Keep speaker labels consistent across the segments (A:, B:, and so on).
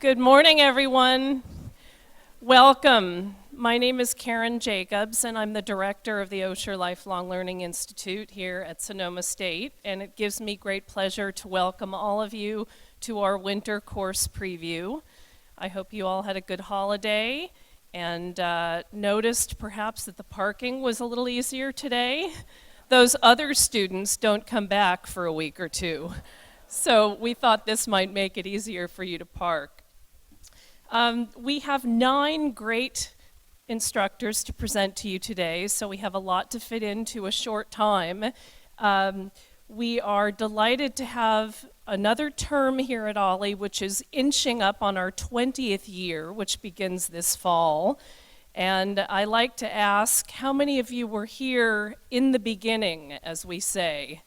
A: Good morning, everyone. Welcome. My name is Karen Jacobs, and I'm the director of the Osher Lifelong Learning Institute here at Sonoma State, and it gives me great pleasure to welcome all of you to our winter course preview. I hope you all had a good holiday and noticed perhaps that the parking was a little easier today. Those other students don't come back for a week or two, so we thought this might make it easier for you to park. We have 9 great instructors to present to you today, so we have a lot to fit into a short time. We are delighted to have another term here at OLLI, which is inching up on our 20th year, which begins this fall. And I like to ask, how many of you were here in the beginning, as we say?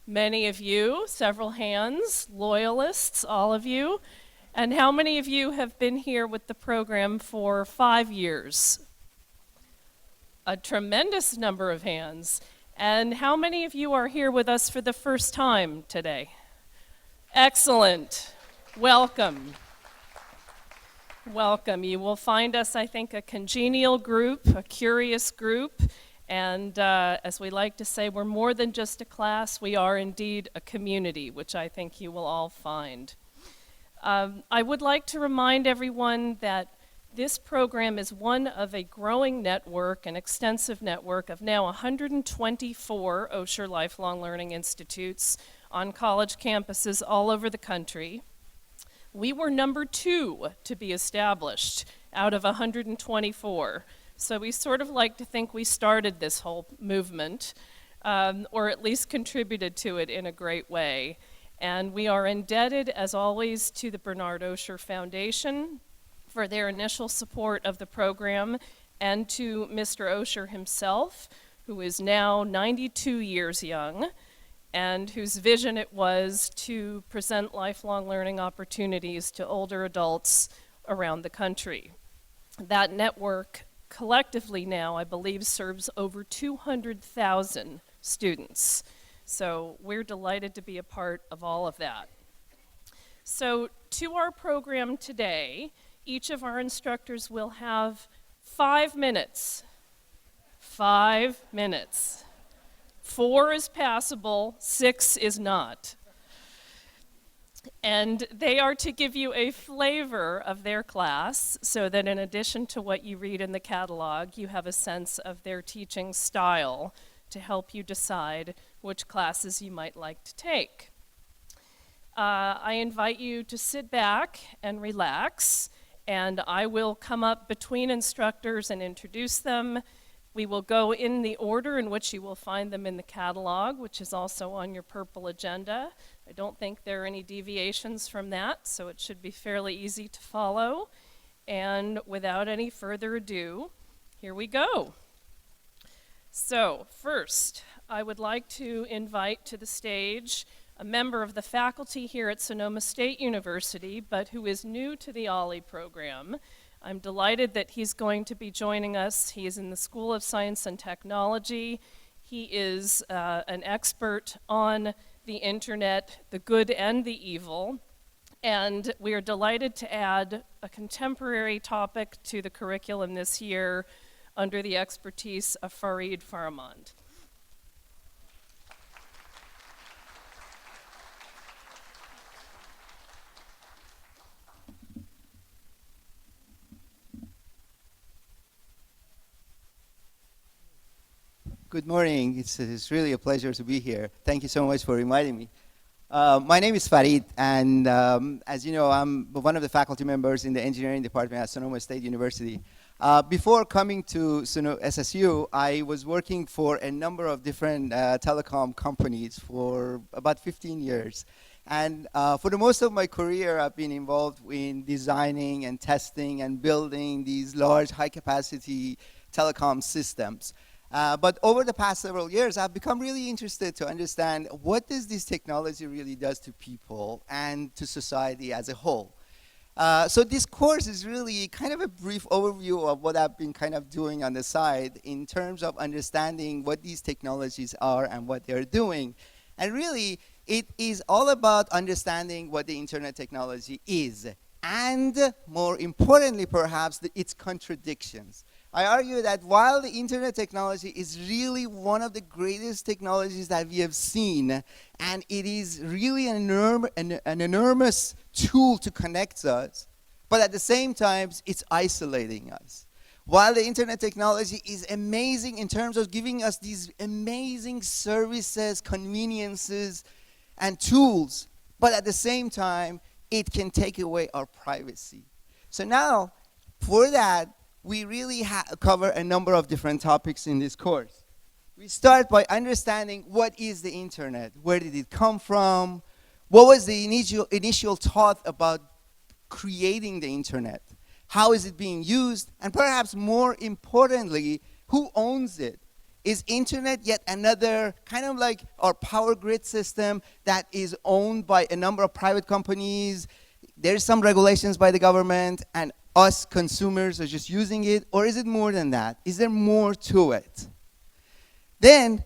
A: Many of you, several hands, loyalists, all of you. And how many of you have been here with the program for 5 years? A tremendous number of hands. And how many of you are here with us for the first time today? Excellent. Welcome. Welcome. You will find us, I think, a congenial group, a curious group, and as we like to say, we're more than just a class, we are indeed a community, which I think you will all find. I would like to remind everyone that this program is one of a growing network, an extensive network of now 124 Osher Lifelong Learning Institutes on college campuses all over the country. We were number 2 to be established out of 124. So we sort of like to think we started this whole movement, or at least contributed to it in a great way. And we are indebted, as always, to the Bernard Osher Foundation for their initial support of the program, and to Mr. Osher himself, who is now 92 years young, and whose vision it was to present lifelong learning opportunities to older adults around the country. That network collectively now, I believe, serves over 200,000 students. So we're delighted to be a part of all of that. So to our program today, each of our instructors will have 5 minutes. 5 minutes. 4 is passable, 6 is not. And they are to give you a flavor of their class so that in addition to what you read in the catalog, you have a sense of their teaching style to help you decide which classes you might like to take. I invite you to sit back and relax, and I will come up between instructors and introduce them. We will go in the order in which you will find them in the catalog, which is also on your purple agenda. I don't think there are any deviations from that, so it should be fairly easy to follow. And without any further ado, here we go. So first, I would like to invite to the stage a member of the faculty here at Sonoma State University, but who is new to the OLLI program. I'm delighted that he's going to be joining us. He is in the School of Science and Technology. He is an expert on the internet, the good and the evil, and we are delighted to add a contemporary topic to the curriculum this year under the expertise of Farid Farahmand.
B: Good morning. It's really a pleasure to be here. Thank you so much for inviting me. My name is Farid, and as you know, I'm one of the faculty members in the engineering department at Sonoma State University. Before coming to SSU, I was working for a number of different telecom companies for about 15 years. And for the most of my career, I've been involved in designing and testing and building these large, high-capacity telecom systems. But over the past several years, I've become really interested to understand what does this technology really does to people and to society as a whole. So this course is really kind of a brief overview of what I've been kind of doing on the side in terms of understanding what these technologies are and what they're doing. And really, it is all about understanding what the internet technology is and more importantly, perhaps, its contradictions. I argue that while the internet technology is really one of the greatest technologies that we have seen, and it is really an enormous tool to connect us, but at the same time, it's isolating us. While the internet technology is amazing in terms of giving us these amazing services, conveniences, and tools, but at the same time, it can take away our privacy. So now, for that, we really cover a number of different topics in this course. We start by understanding what is the internet, where did it come from, what was the initial thought about creating the internet, how is it being used, and perhaps more importantly, who owns it? Is internet yet another kind of like our power grid system that is owned by a number of private companies? There's some regulations by the government, and us consumers are just using it, or is it more than that? Is there more to it? Then,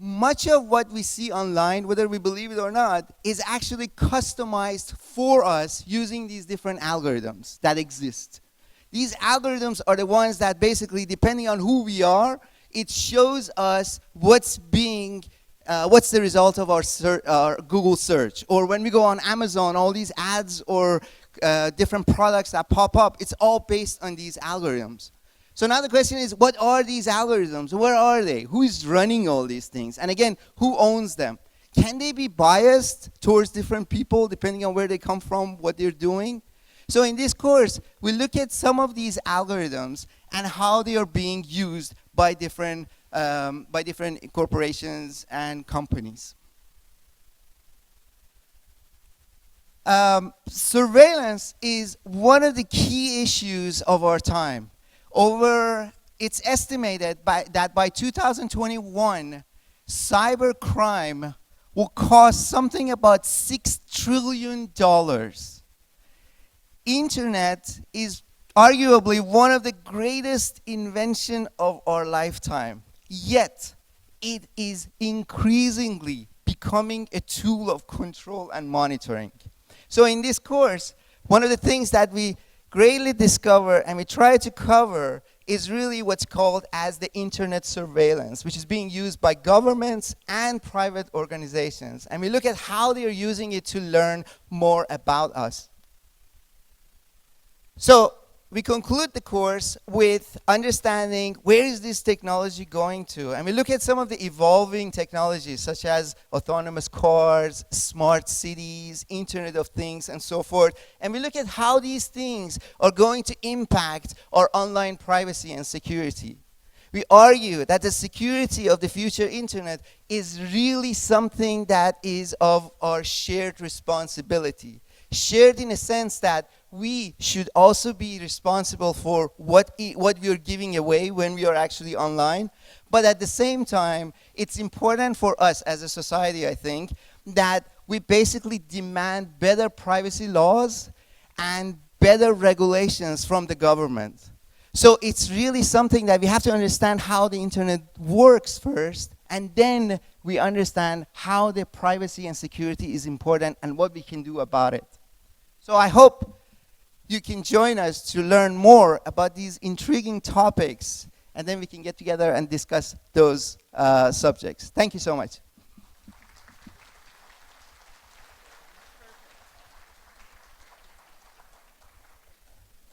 B: much of what we see online, whether we believe it or not, is actually customized for us using these different algorithms that exist. These algorithms are the ones that basically, depending on who we are, it shows us what's the result of our Google search. Or when we go on Amazon, all these ads or different products that pop up, it's all based on these algorithms. So now the question is, what are these algorithms? Where are they? Who is running all these things? And again, who owns them? Can they be biased towards different people depending on where they come from, what they're doing? So in this course, we look at some of these algorithms and how they are being used by different corporations and companies. Surveillance is one of the key issues of our time. It's estimated that by 2021, cybercrime will cost something about $6 trillion. Internet is arguably one of the greatest inventions of our lifetime. Yet, it is increasingly becoming a tool of control and monitoring. So in this course, one of the things that we greatly discover and we try to cover is really what's called as the internet surveillance, which is being used by governments and private organizations. And we look at how they are using it to learn more about us. So we conclude the course with understanding where is this technology going to. And we look at some of the evolving technologies such as autonomous cars, smart cities, Internet of Things, and so forth. And we look at how these things are going to impact our online privacy and security. We argue that the security of the future internet is really something that is of our shared responsibility. Shared in a sense that we should also be responsible for what we are giving away when we are actually online. But at the same time, it's important for us as a society, I think, that we basically demand better privacy laws and better regulations from the government. So it's really something that we have to understand how the internet works first, and then we understand how the privacy and security is important and what we can do about it. So I hope you can join us to learn more about these intriguing topics, and then we can get together and discuss those subjects. Thank you so much.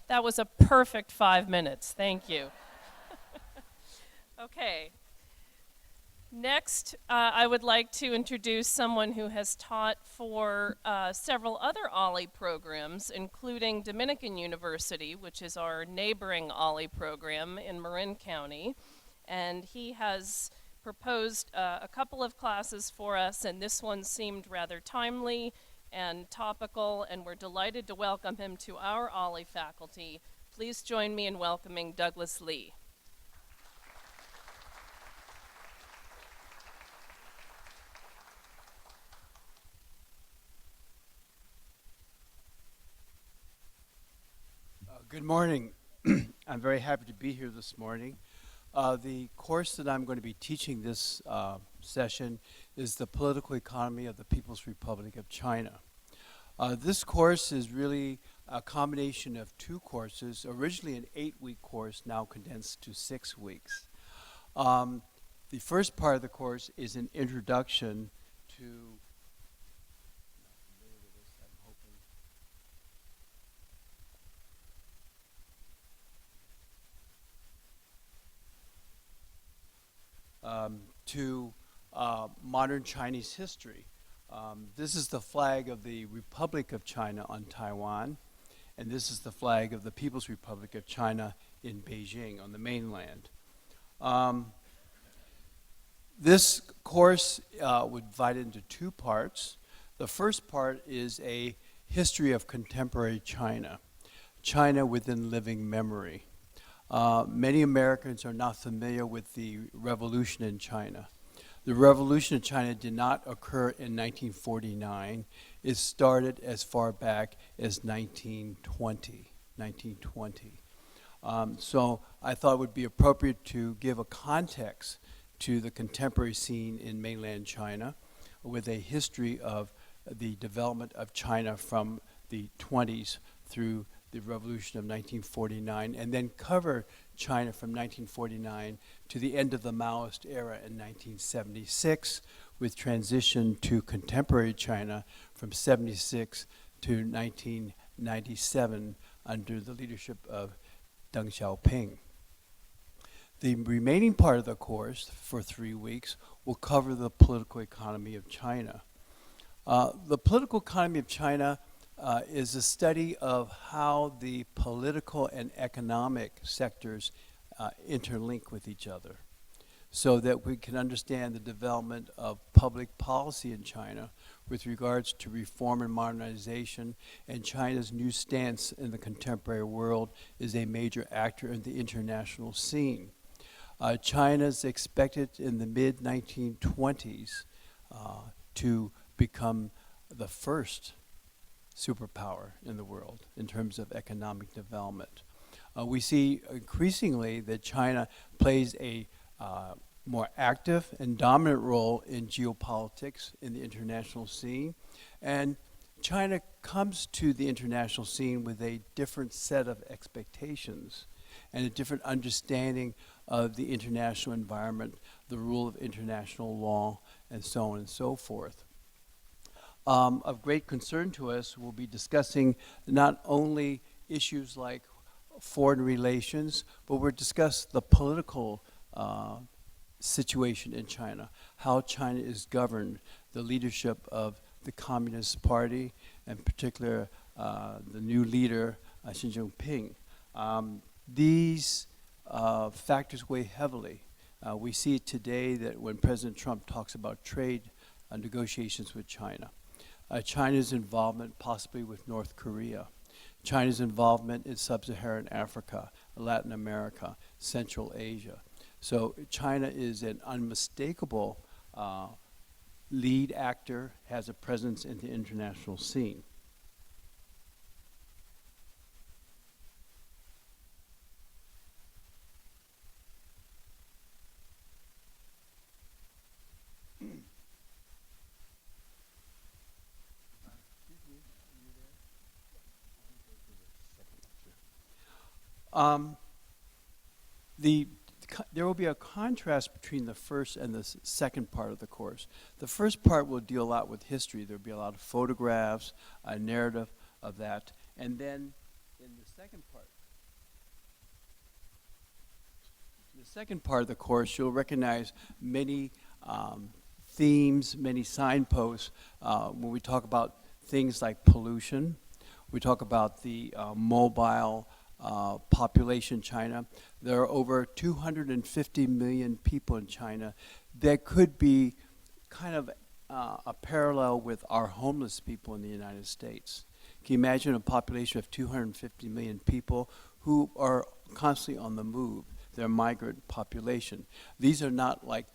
A: That was a perfect 5 minutes. Thank you. Okay. Next, I would like to introduce someone who has taught for several other OLLI programs, including Dominican University, which is our neighboring OLLI program in Marin County. And he has proposed a couple of classes for us, and this one seemed rather timely and topical, and we're delighted to welcome him to our OLLI faculty. Please join me in welcoming Douglas Lee.
C: Good morning. I'm very happy to be here this morning. The course that I'm going to be teaching this session is the political economy of the People's Republic of China. This course is really a combination of two courses, originally an 8-week course, now condensed to 6 weeks. The first part of the course is an introduction to modern Chinese history. This is the flag of the Republic of China on Taiwan, and this is the flag of the People's Republic of China in Beijing on the mainland. This course would divide into two parts. The first part is a history of contemporary China, China within living memory. Many Americans are not familiar with the revolution in China. The revolution in China did not occur in 1949. It started as far back as 1920. So I thought it would be appropriate to give a context to the contemporary scene in mainland China with a history of the development of China from the 20s through the revolution of 1949, and then cover China from 1949 to the end of the Maoist era in 1976, with transition to contemporary China from 76 to 1997 under the leadership of Deng Xiaoping. The remaining part of the course, for 3 weeks, will cover the political economy of China. The political economy of China is a study of how the political and economic sectors interlink with each other, so that we can understand the development of public policy in China with regards to reform and modernization, and China's new stance in the contemporary world is a major actor in the international scene. China is expected in the mid-1920s to become the first superpower in the world in terms of economic development. We see increasingly that China plays a more active and dominant role in geopolitics in the international scene, and China comes to the international scene with a different set of expectations and a different understanding of the international environment, the rule of international law, and so on and so forth. Of great concern to us, we'll be discussing not only issues like foreign relations, but we'll discuss the political situation in China, how China is governed, the leadership of the Communist Party, and in particular the new leader, Xi Jinping. These factors weigh heavily. We see it today that when President Trump talks about trade negotiations with China, China's involvement possibly with North Korea, China's involvement in sub-Saharan Africa, Latin America, Central Asia. So China is an unmistakable lead actor, has a presence in the international scene. There will be a contrast between the first and the second part of the course. The first part will deal a lot with history. There will be a lot of photographs, a narrative of that. And then in the second part of the course, you'll recognize many themes, many signposts when we talk about things like pollution. We talk about the mobile population in China. There are over 250 million people in China. That could be kind of a parallel with our homeless people in the United States. Can you imagine a population of 250 million people who are constantly on the move? They're a migrant population. These are not like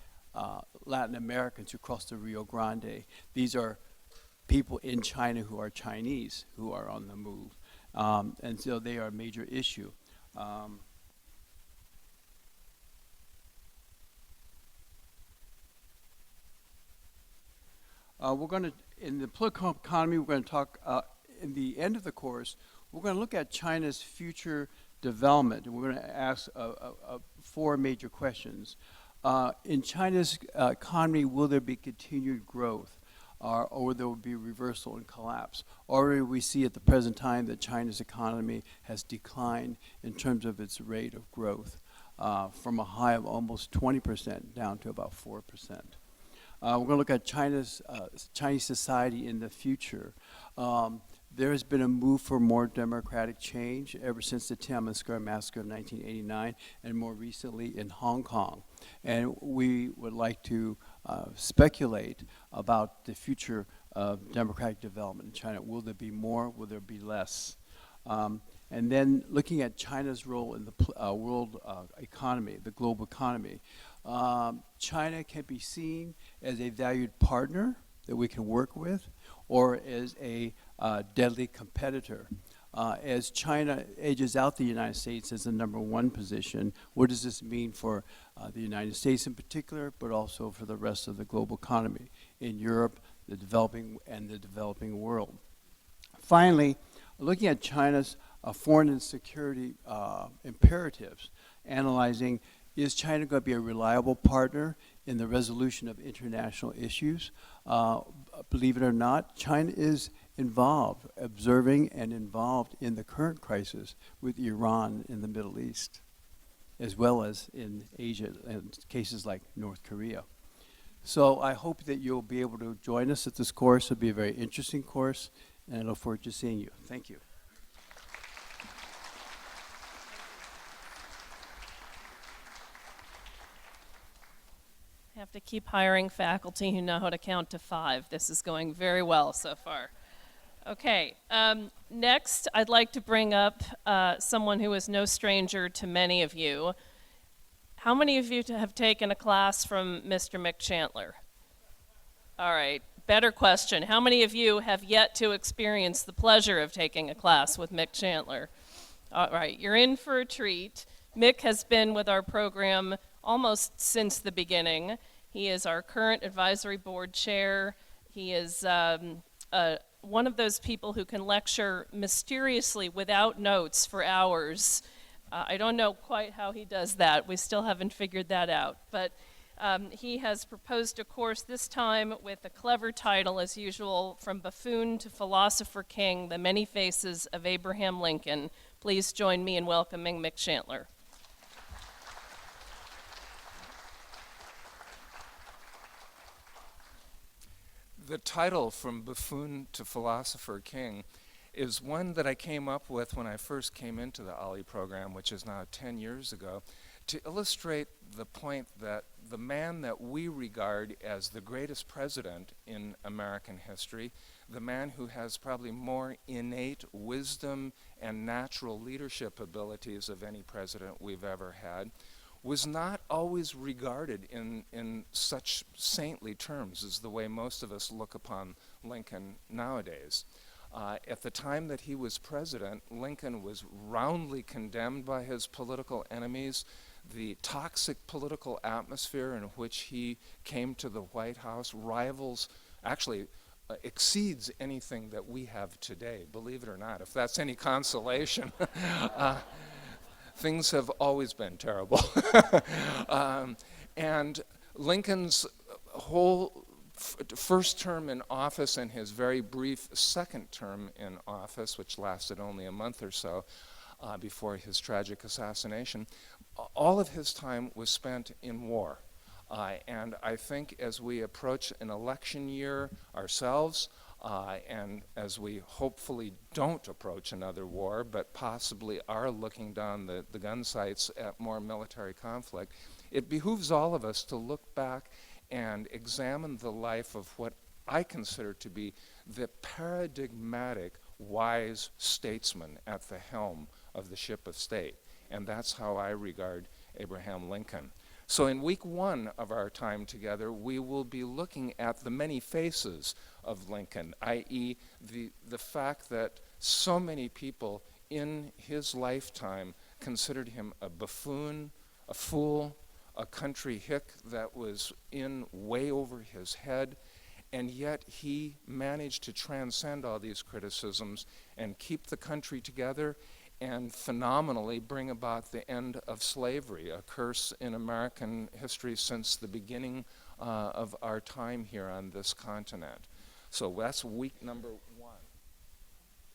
C: Latin Americans who cross the Rio Grande. These are people in China who are Chinese who are on the move. And so they are a major issue. We're going to in the political economy, we're going to talk, in the end of the course, we're going to look at China's future development. And we're going to ask 4 major questions. In China's economy, will there be continued growth? Or there will be reversal and collapse? Already we see at the present time that China's economy has declined in terms of its rate of growth from a high of almost 20% down to about 4%. We're going to look at Chinese society in the future. There has been a move for more democratic change ever since the Tiananmen Square massacre of 1989 and more recently in Hong Kong. And we would like to speculate about the future of democratic development in China. Will there be more? Will there be less? And then looking at China's role in the world economy, the global economy. China can be seen as a valued partner that we can work with, or as a deadly competitor. As China edges out the United States as the #1 position, what does this mean for the United States in particular, but also for the rest of the global economy in Europe, the developing world? Finally, looking at China's foreign and security imperatives, analyzing, is China going to be a reliable partner in the resolution of international issues? Believe it or not, China is involved, observing and involved in the current crisis with Iran in the Middle East, as well as in Asia, in cases like North Korea. So I hope that you'll be able to join us at this course. It'll be a very interesting course, and I look forward to seeing you. Thank you.
A: Have to keep hiring faculty who know how to count to 5. This is going very well so far. Okay, next I'd like to bring up someone who is no stranger to many of you. How many of you have taken a class from Mr. Mick Chandler? All right, better question. How many of you have yet to experience the pleasure of taking a class with Mick Chandler? All right, you're in for a treat. Mick has been with our program almost since the beginning. He is our current advisory board chair. He is one of those people who can lecture mysteriously without notes for hours. I don't know quite how he does that. We still haven't figured that out. But he has proposed a course this time with a clever title, as usual, From Buffoon to Philosopher King, The Many Faces of Abraham Lincoln. Please join me in welcoming Mick Chandler.
D: The title, From Buffoon to Philosopher King, is one that I came up with when I first came into the OLLI program, which is now 10 years ago, to illustrate the point that the man that we regard as the greatest president in American history, the man who has probably more innate wisdom and natural leadership abilities of any president we've ever had, was not always regarded in such saintly terms as the way most of us look upon Lincoln nowadays. At the time that he was president, Lincoln was roundly condemned by his political enemies. The toxic political atmosphere in which he came to the White House exceeds anything that we have today, believe it or not, if that's any consolation. Things have always been terrible. And Lincoln's whole first term in office and his very brief second term in office, which lasted only a month or so before his tragic assassination, all of his time was spent in war. And I think as we approach an election year ourselves, and as we hopefully don't approach another war, but possibly are looking down the gun sights at more military conflict, it behooves all of us to look back and examine the life of what I consider to be the paradigmatic, wise statesman at the helm of the ship of state. And that's how I regard Abraham Lincoln. So in week 1 of our time together, we will be looking at the many faces of Lincoln, i.e. the fact that so many people in his lifetime considered him a buffoon, a fool, a country hick that was in way over his head, and yet he managed to transcend all these criticisms and keep the country together and phenomenally bring about the end of slavery, a curse in American history since the beginning of our time here on this continent. So that's week number 1.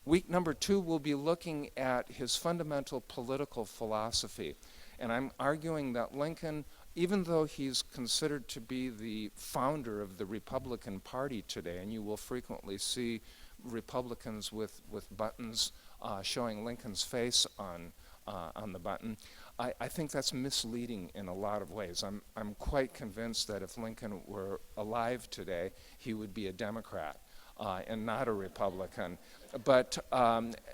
D: Week number 2, we'll be looking at his fundamental political philosophy. And I'm arguing that Lincoln, even though he's considered to be the founder of the Republican Party today, and you will frequently see Republicans with buttons showing Lincoln's face on the button, I think that's misleading in a lot of ways. I'm quite convinced that if Lincoln were alive today, he would be a Democrat and not a Republican. But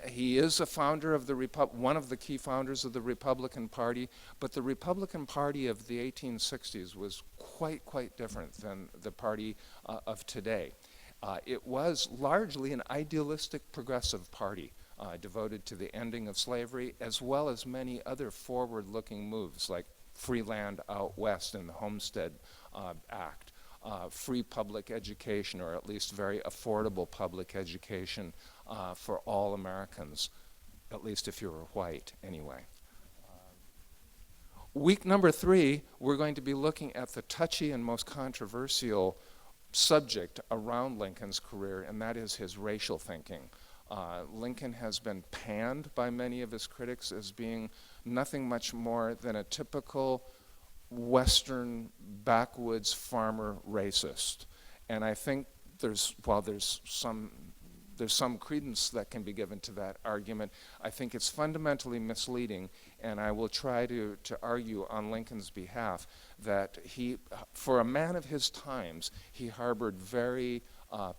D: he is a founder of one of the key founders of the Republican Party, but the Republican Party of the 1860s was quite different than the party of today. It was largely an idealistic progressive party devoted to the ending of slavery, as well as many other forward-looking moves like free land out west in the Homestead Act, free public education, or at least very affordable public education for all Americans, at least if you're white anyway. Week number 3, we're going to be looking at the touchy and most controversial subject around Lincoln's career, and that is his racial thinking. Lincoln has been panned by many of his critics as being nothing much more than a typical Western backwoods farmer racist. And I think there's some credence that can be given to that argument. I think it's fundamentally misleading, and I will try to argue on Lincoln's behalf that he, for a man of his times, he harbored very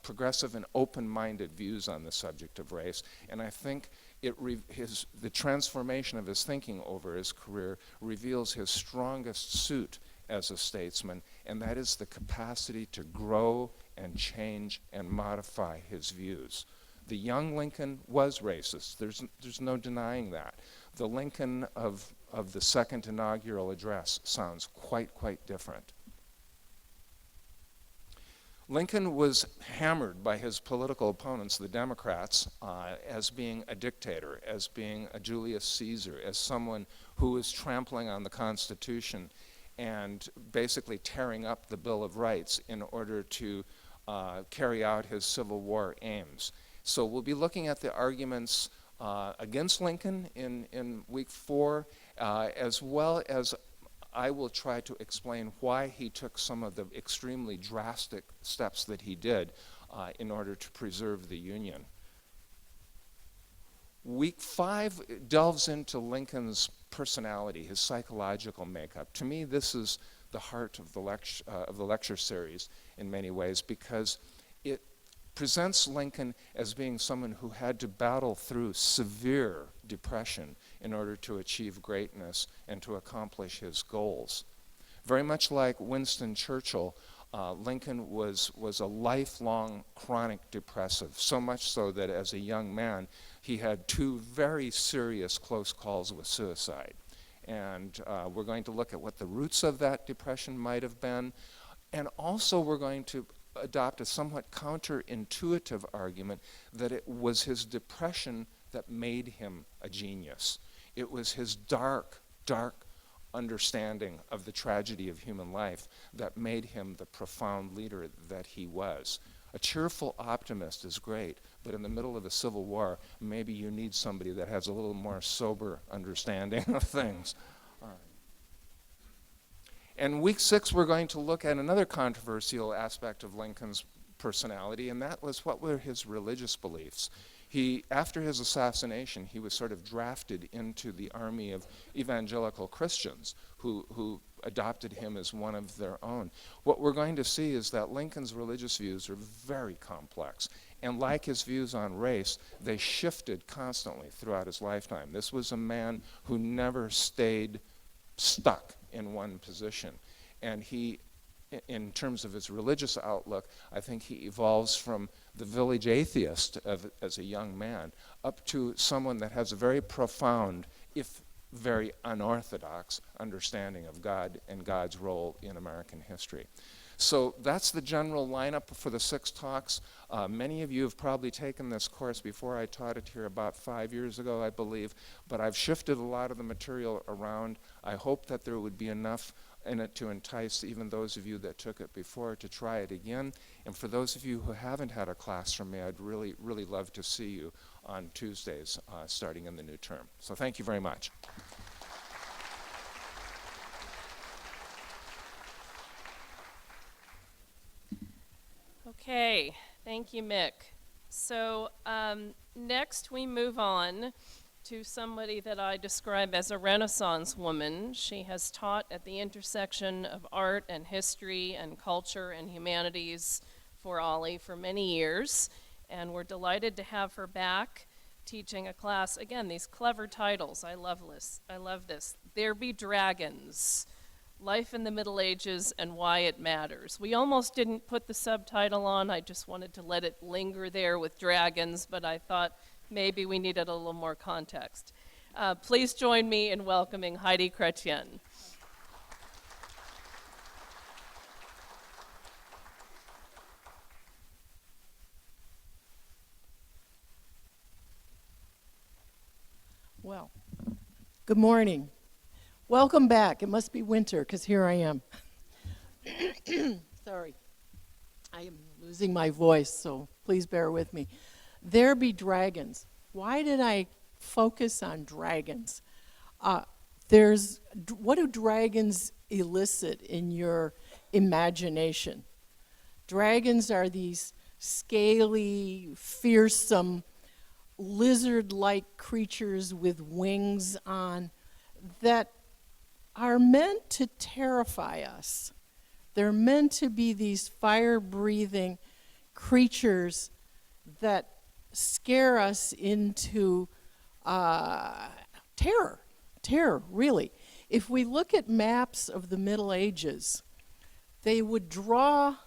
D: progressive and open-minded views on the subject of race, and I think the transformation of his thinking over his career reveals his strongest suit as a statesman, and that is the capacity to grow and change and modify his views. The young Lincoln was racist. There's no denying that. The Lincoln of the second inaugural address sounds quite different. Lincoln was hammered by his political opponents, the Democrats, as being a dictator, as being a Julius Caesar, as someone who was trampling on the Constitution and basically tearing up the Bill of Rights in order to carry out his Civil War aims. So we'll be looking at the arguments against Lincoln in week 4, as well as I will try to explain why he took some of the extremely drastic steps that he did in order to preserve the Union. Week 5 delves into Lincoln's personality, his psychological makeup. To me, this is the heart of the lecture series in many ways, because it presents Lincoln as being someone who had to battle through severe depression in order to achieve greatness and to accomplish his goals. Very much like Winston Churchill, Lincoln was a lifelong chronic depressive, so much so that as a young man, he had 2 very serious close calls with suicide. And we're going to look at what the roots of that depression might have been, and also we're going to adopt a somewhat counterintuitive argument that it was his depression that made him a genius. It was his dark understanding of the tragedy of human life that made him the profound leader that he was. A cheerful optimist is great, but in the middle of a civil war, maybe you need somebody that has a little more sober understanding of things. All right. And week 6, we're going to look at another controversial aspect of Lincoln's personality, and that was what were his religious beliefs. After his assassination, he was sort of drafted into the army of evangelical Christians who adopted him as one of their own. What we're going to see is that Lincoln's religious views are very complex, and like his views on race, they shifted constantly throughout his lifetime. This was a man who never stayed stuck in one position, and he, in terms of his religious outlook, I think he evolves from the village atheist as a young man up to someone that has a very profound, if very unorthodox, understanding of God and God's role in American history. So that's the general lineup for the 6 talks. Many of you have probably taken this course before. I taught it here about 5 years ago, I believe, but I've shifted a lot of the material around. I hope that there would be enough in it to entice even those of you that took it before to try it again. And for those of you who haven't had a class from me, I'd really, really love to see you on Tuesdays starting in the new term. So thank you very much.
A: Okay, thank you, Mick. So next we move on to somebody that I describe as a Renaissance woman. She has taught at the intersection of art and history and culture and humanities for OLLI for many years, and we're delighted to have her back teaching a class. Again, these clever titles, I love this. There Be Dragons, Life in the Middle Ages and Why It Matters. We almost didn't put the subtitle on. I just wanted to let it linger there with dragons, but I thought maybe we needed a little more context. Please join me in welcoming Heidi Chrétien.
E: Well, good morning. Welcome back. It must be winter because here I am. Sorry. I am losing my voice, so please bear with me. There Be Dragons. Why did I focus on dragons? What do dragons elicit in your imagination? Dragons are these scaly, fearsome, lizard-like creatures with wings on that are meant to terrify us. They're meant to be these fire-breathing creatures that scare us into terror, really. If we look at maps of the Middle Ages, they would draw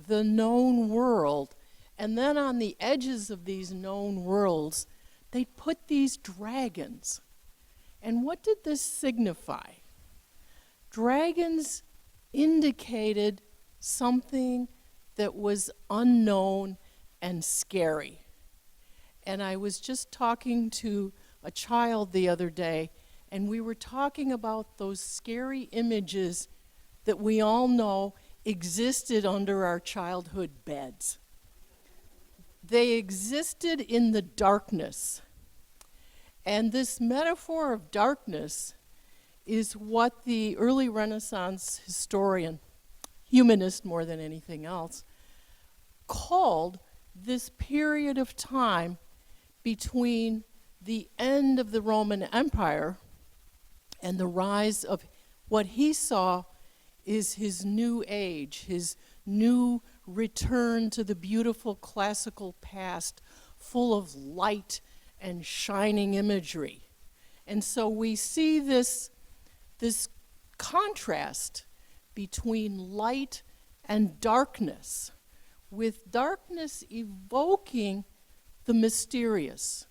E: the known world, and then on the edges of these known worlds, they'd put these dragons. And what did this signify? Dragons indicated something that was unknown and scary. And I was just talking to a child the other day, and we were talking about those scary images that we all know existed under our childhood beds. They existed in the darkness. And this metaphor of darkness is what the early Renaissance historian, humanist more than anything else, called this period of time between the end of the Roman Empire and the rise of what he saw is his new age, his new return to the beautiful classical past, full of light and shining imagery. And so we see this contrast between light and darkness, with darkness evoking the mysterious,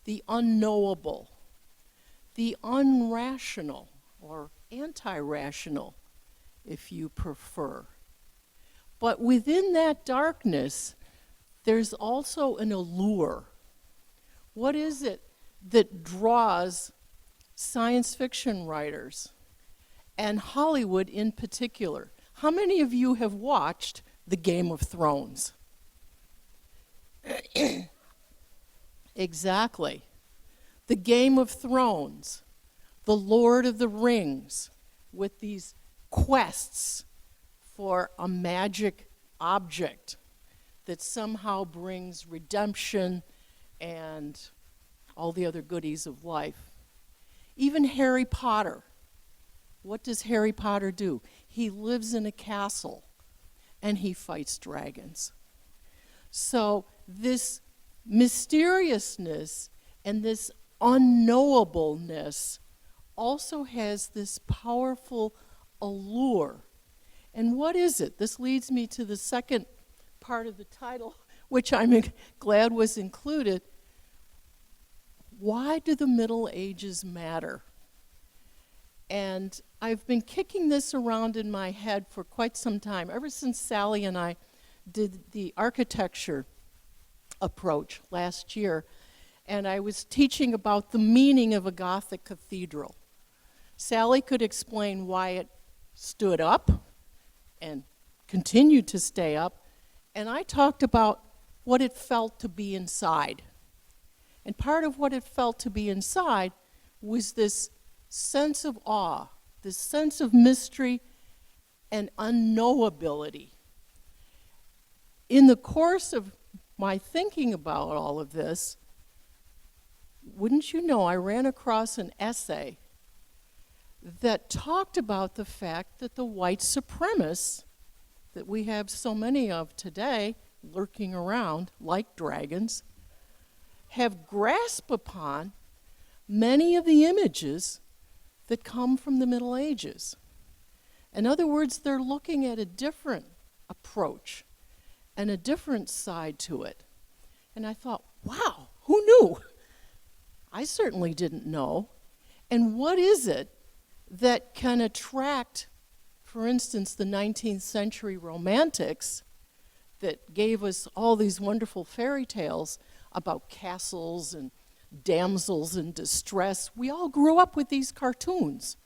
E: the unknowable, the unrational, or anti-rational, if you prefer. But within that darkness, there's also an allure. What is it that draws science fiction writers, and Hollywood in particular? How many of you have watched The Game of Thrones? Exactly. The Game of Thrones, The Lord of the Rings, with these quests for a magic object that somehow brings redemption and all the other goodies of life. Even Harry Potter. What does Harry Potter do? He lives in a castle and he fights dragons. So this mysteriousness and this unknowableness also has this powerful allure. And what is it? This leads me to the second part of the title, which I'm glad was included. Why do the Middle Ages matter? And I've been kicking this around in my head for quite some time, ever since Sally and I did the architecture approach last year. And I was teaching about the meaning of a Gothic cathedral. Sally could explain why it stood up and continued to stay up, and I talked about what it felt to be inside. And part of what it felt to be inside was this sense of awe, this sense of mystery and unknowability. In the course of my thinking about all of this, wouldn't you know, I ran across an essay that talked about the fact that the white supremacists that we have so many of today lurking around like dragons have grasped upon many of the images that come from the Middle Ages. In other words, they're looking at a different approach and a different side to it. And I thought, wow, who knew? I certainly didn't know. And what is it that can attract, for instance, the 19th century romantics that gave us all these wonderful fairy tales about castles and damsels in distress? We all grew up with these cartoons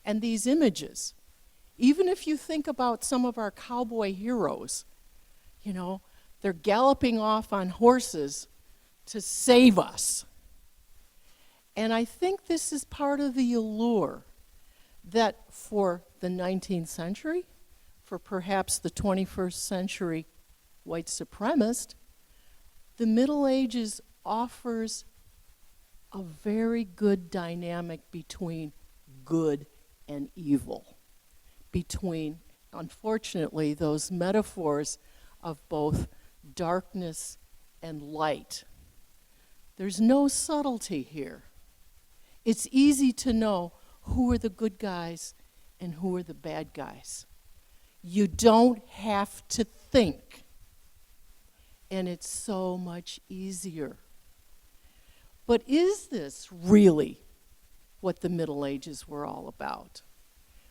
E: and these images. Even if you think about some of our cowboy heroes, you know, they're galloping off on horses to save us. And I think this is part of the allure that for the 19th century, for perhaps the 21st century white supremacist, the Middle Ages offers a very good dynamic between good and evil, between, unfortunately, those metaphors of both darkness and light. There's no subtlety here. It's easy to know who are the good guys and who are the bad guys. You don't have to think. And it's so much easier. But is this really what the Middle Ages were all about?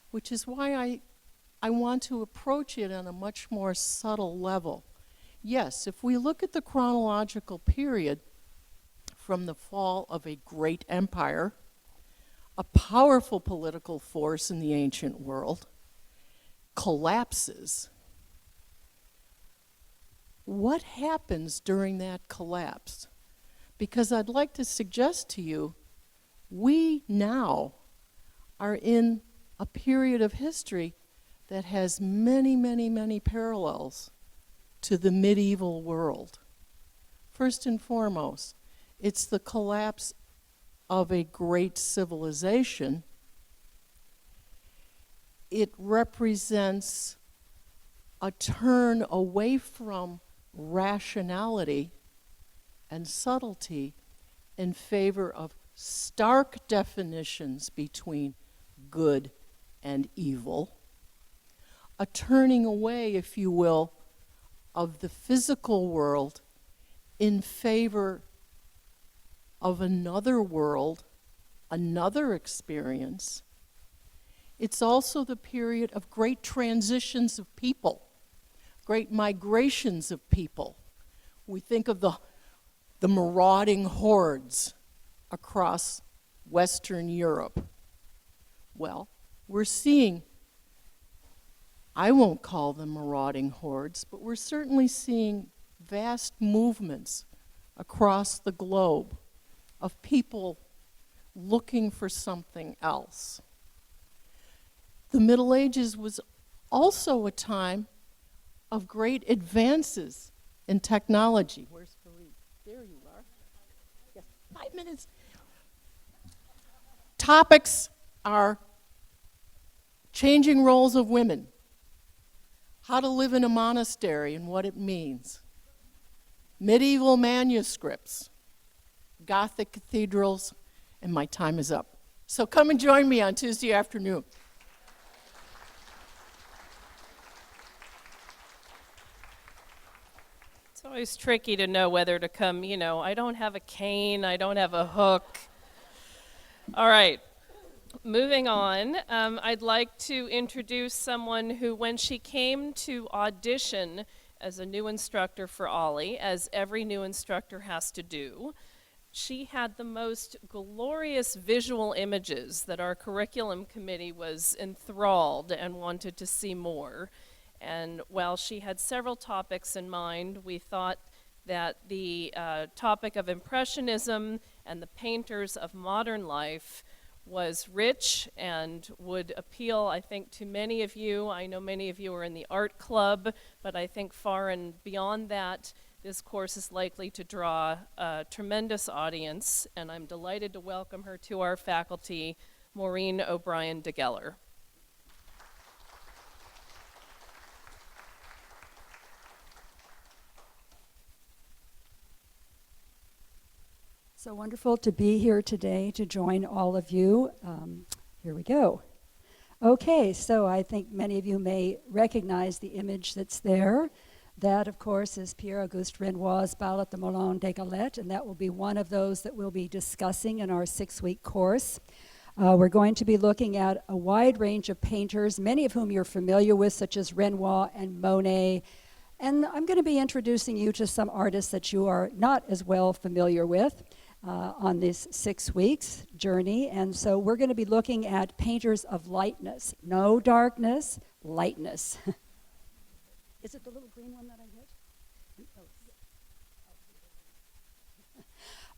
E: Which is why I want to approach it on a much more subtle level. Yes, if we look at the chronological period from the fall of a great empire, a powerful political force in the ancient world, collapses, what happens during that collapse? Because I'd like to suggest to you, we now are in a period of history that has many, many, many parallels to the medieval world. First and foremost, it's the collapse of a great civilization. It represents a turn away from rationality and subtlety in favor of stark definitions between good and evil, a turning away, if you will, of the physical world in favor of another world, another experience. It's also the period of great transitions of people, great migrations of people. We think of the marauding hordes across Western Europe. Well, we're seeing, I won't call them marauding hordes, but we're certainly seeing vast movements across the globe of people looking for something else. The Middle Ages was also a time of great advances in technology. Where's Fareed? There you are. Yes, 5 minutes. Topics are changing roles of women, how to live in a monastery and what it means, medieval manuscripts, Gothic cathedrals, and my time is up. So come and join me on Tuesday afternoon.
A: It's always tricky to know whether to come, I don't have a cane, I don't have a hook. All right, Moving on, I'd like to introduce someone who, when she came to audition as a new instructor for OLLI, as every new instructor has to do, she had the most glorious visual images that our curriculum committee was enthralled and wanted to see more. And while she had several topics in mind, we thought that the topic of Impressionism and the painters of modern life was rich and would appeal, I think, to many of you. I know many of you are in the art club, but I think far and beyond that, this course is likely to draw a tremendous audience, and I'm delighted to welcome her to our faculty, Maureen O'Brien DeGeller.
F: So wonderful to be here today to join all of you. Here we go. Okay, so I think many of you may recognize the image that's there. That, of course, is Pierre-Auguste Renoir's Bal at the Moulin des Galettes, and that will be one of those that we'll be discussing in our 6-week course. We're going to be looking at a wide range of painters, many of whom you're familiar with, such as Renoir and Monet. And I'm going to be introducing you to some artists that you are not as well familiar with on this 6 weeks journey. And so we're going to be looking at painters of lightness. No darkness, lightness. Is it the little green one that I hit?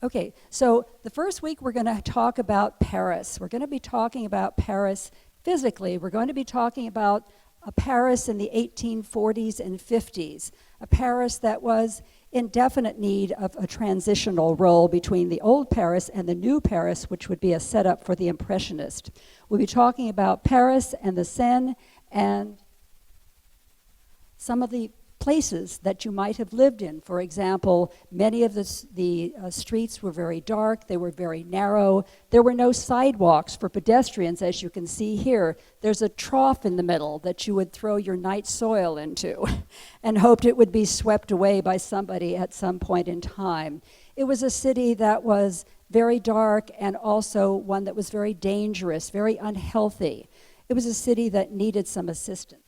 F: Okay, so the first week we're going to talk about Paris. We're going to be talking about Paris physically. We're going to be talking about a Paris in the 1840s and 50s, a Paris that was in definite need of a transitional role between the old Paris and the new Paris, which would be a setup for the Impressionist. We'll be talking about Paris and the Seine and some of the places that you might have lived in. For example, many of the streets were very dark, they were very narrow. There were no sidewalks for pedestrians, as you can see here. There's a trough in the middle that you would throw your night soil into and hoped it would be swept away by somebody at some point in time. It was a city that was very dark and also one that was very dangerous, very unhealthy. It was a city that needed some assistance.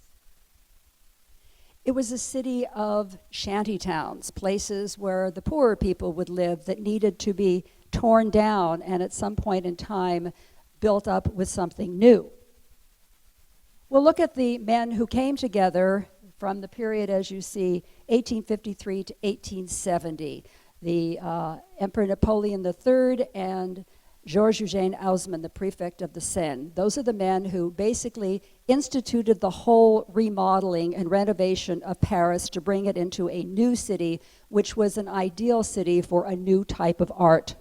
F: It was a city of shanty towns, places where the poorer people would live that needed to be torn down and at some point in time built up with something new. We'll look at the men who came together from the period, as you see, 1853 to 1870. The Emperor Napoleon III and Georges-Eugène Haussmann, the prefect of the Seine. Those are the men who basically instituted the whole remodeling and renovation of Paris to bring it into a new city, which was an ideal city for a new type of art.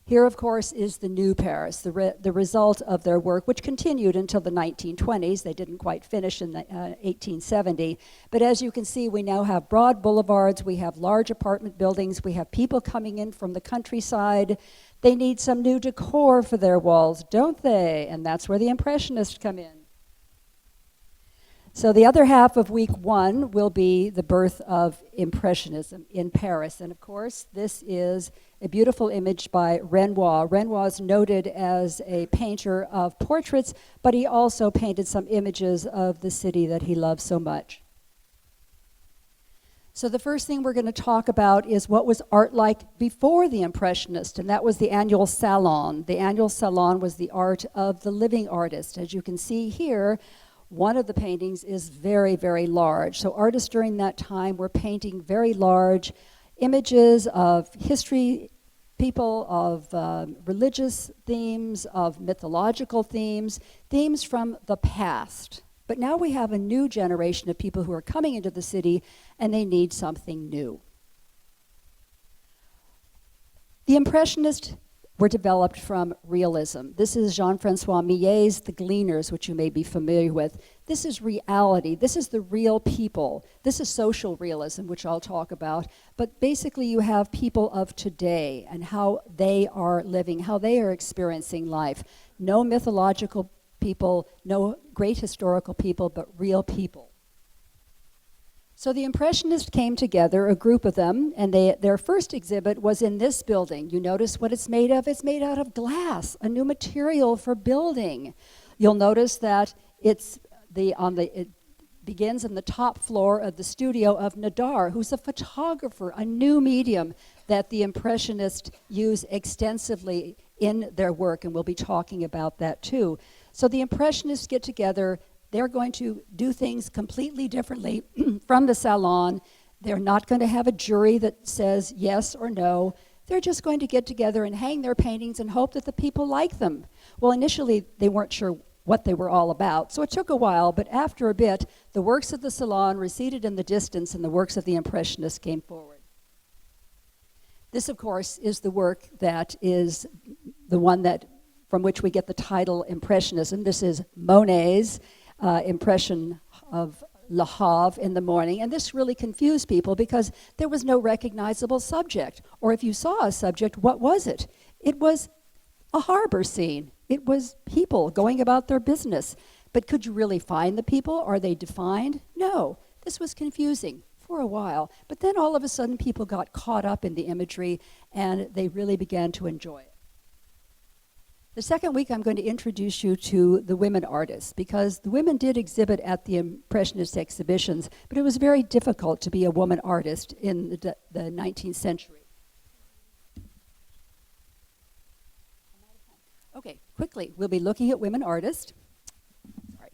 F: Here, of course, is the new Paris, the result of their work, which continued until the 1920s. They didn't quite finish in 1870. But as you can see, we now have broad boulevards, we have large apartment buildings, we have people coming in from the countryside. They need some new decor for their walls, don't they? And that's where the Impressionists come in. So the other half of week 1 will be the birth of Impressionism in Paris. And of course, this is a beautiful image by Renoir. Renoir is noted as a painter of portraits, but he also painted some images of the city that he loved so much. So the first thing we're going to talk about is what was art like before the Impressionist, and that was the annual salon. The annual salon was the art of the living artist. As you can see here, one of the paintings is very, very large. So artists during that time were painting very large images of history, people, of religious themes, of mythological themes, themes from the past. But now we have a new generation of people who are coming into the city and they need something new. The Impressionists were developed from realism. This is Jean-Francois Millet's The Gleaners, which you may be familiar with. This is reality. This is the real people. This is social realism, which I'll talk about. But basically you have people of today and how they are living, how they are experiencing life. No mythological people, no great historical people, but real people. So the Impressionists came together, a group of them, and their first exhibit was in this building. You notice what it's made of? It's made out of glass, a new material for building. You'll notice that it begins in the top floor of the studio of Nadar, who's a photographer, a new medium that the Impressionists use extensively in their work, and we'll be talking about that too. So the Impressionists get together. They're going to do things completely differently from the Salon. They're not going to have a jury that says yes or no. They're just going to get together and hang their paintings and hope that the people like them. Well, initially, they weren't sure what they were all about, so it took a while, but after a bit, the works of the Salon receded in the distance and the works of the Impressionists came forward. This, of course, is the work that is the one that from which we get the title Impressionism. This is Monet's impression of Le Havre in the morning, and this really confused people because there was no recognizable subject, or if you saw a subject, what was it? It was a harbor scene. It was people going about their business. But could you really find the people? Are they defined? No. This was confusing for a while, but then all of a sudden people got caught up in the imagery and they really began to enjoy it. The second week, I'm going to introduce you to the women artists, because the women did exhibit at the Impressionist exhibitions, but it was very difficult to be a woman artist in the 19th century. Okay, quickly, we'll be looking at women artists. Sorry.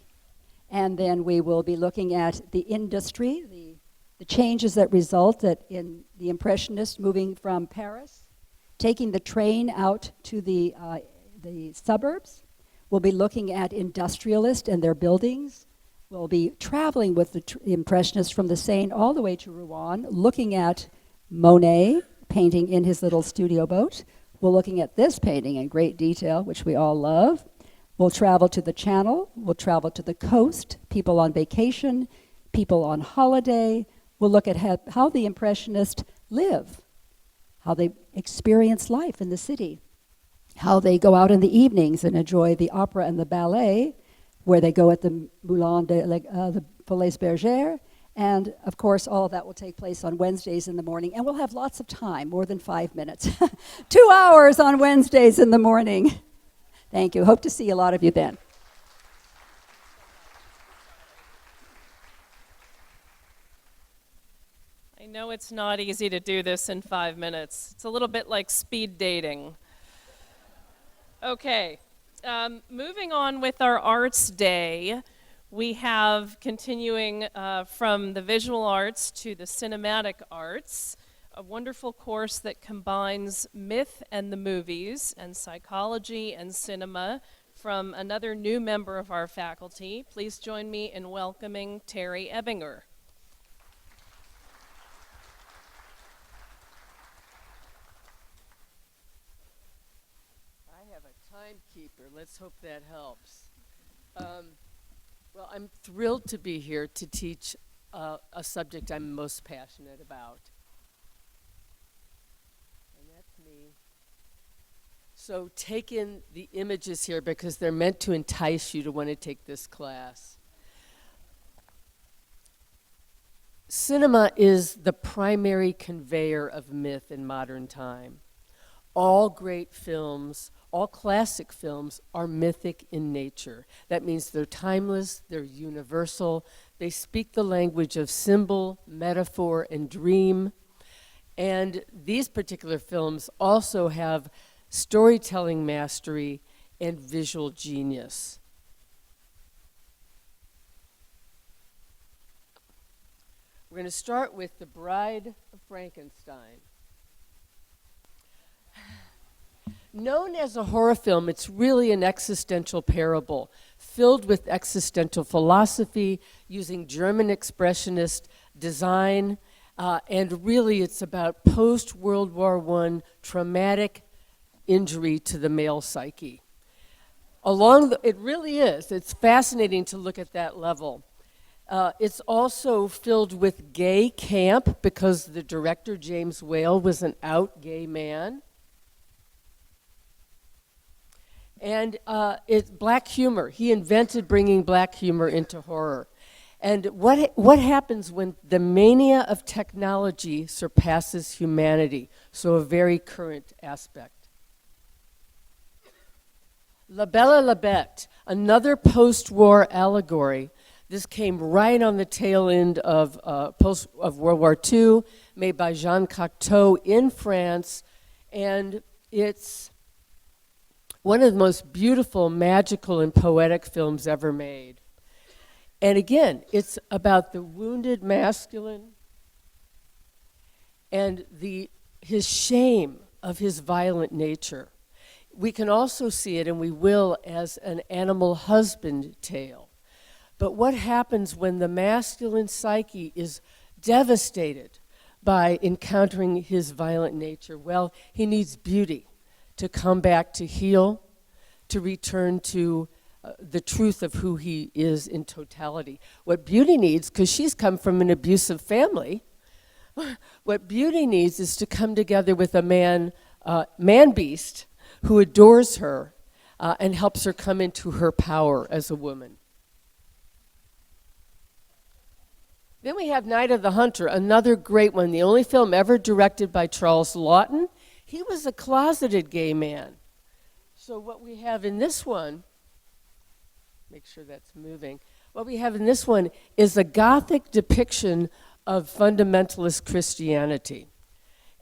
F: And then we will be looking at the industry, the changes that resulted in the Impressionists moving from Paris, taking the train out to the suburbs. We'll be looking at industrialists and their buildings. We'll be traveling with the Impressionists from the Seine all the way to Rouen, looking at Monet painting in his little studio boat. We're looking at this painting in great detail, which we all love. We'll travel to the Channel. We'll travel to the coast, people on vacation, people on holiday. We'll look at how the Impressionists live, how they experience life in the city, how they go out in the evenings and enjoy the opera and the ballet, where they go at the Moulin de the Folies Bergère, and of course all of that will take place on Wednesdays in the morning, and we'll have lots of time, more than 5 minutes. 2 hours on Wednesdays in the morning. Thank you. Hope to see a lot of you then.
A: I know it's not easy to do this in 5 minutes. It's a little bit like speed dating. Okay, moving on with our Arts Day, we have continuing from the visual arts to the cinematic arts, a wonderful course that combines myth and the movies and psychology and cinema from another new member of our faculty. Please join me in welcoming Terry Ebinger.
G: Timekeeper. Let's hope that helps. Well, I'm thrilled to be here to teach a subject I'm most passionate about. And that's me. So take in the images here because they're meant to entice you to want to take this class. Cinema is the primary conveyor of myth in modern time. All great films, all classic films are mythic in nature. That means they're timeless, they're universal, they speak the language of symbol, metaphor, and dream. And these particular films also have storytelling mastery and visual genius. We're going to start with The Bride of Frankenstein. Known as a horror film, it's really an existential parable filled with existential philosophy using German expressionist design, and really it's about post-World War I traumatic injury to the male psyche. It really is. It's fascinating to look at that level. It's also filled with gay camp because the director, James Whale, was an out gay man. And it's black humor. He invented bringing black humor into horror. And what happens when the mania of technology surpasses humanity? So a very current aspect. La Belle et la Bête, another post-war allegory. This came right on the tail end of World War II, made by Jean Cocteau in France, and it's one of the most beautiful, magical, and poetic films ever made. And again, it's about the wounded masculine and his shame of his violent nature. We can also see it, and we will, as an animal husband tale. But what happens when the masculine psyche is devastated by encountering his violent nature? Well, he needs beauty to come back, to heal, to return to the truth of who he is in totality. What beauty needs, because she's come from an abusive family, what beauty needs is to come together with a man-beast who adores her and helps her come into her power as a woman. Then we have Night of the Hunter, another great one, the only film ever directed by Charles Laughton. He was a closeted gay man. So what we have in this one, make sure that's moving, what we have in this one is a Gothic depiction of fundamentalist Christianity.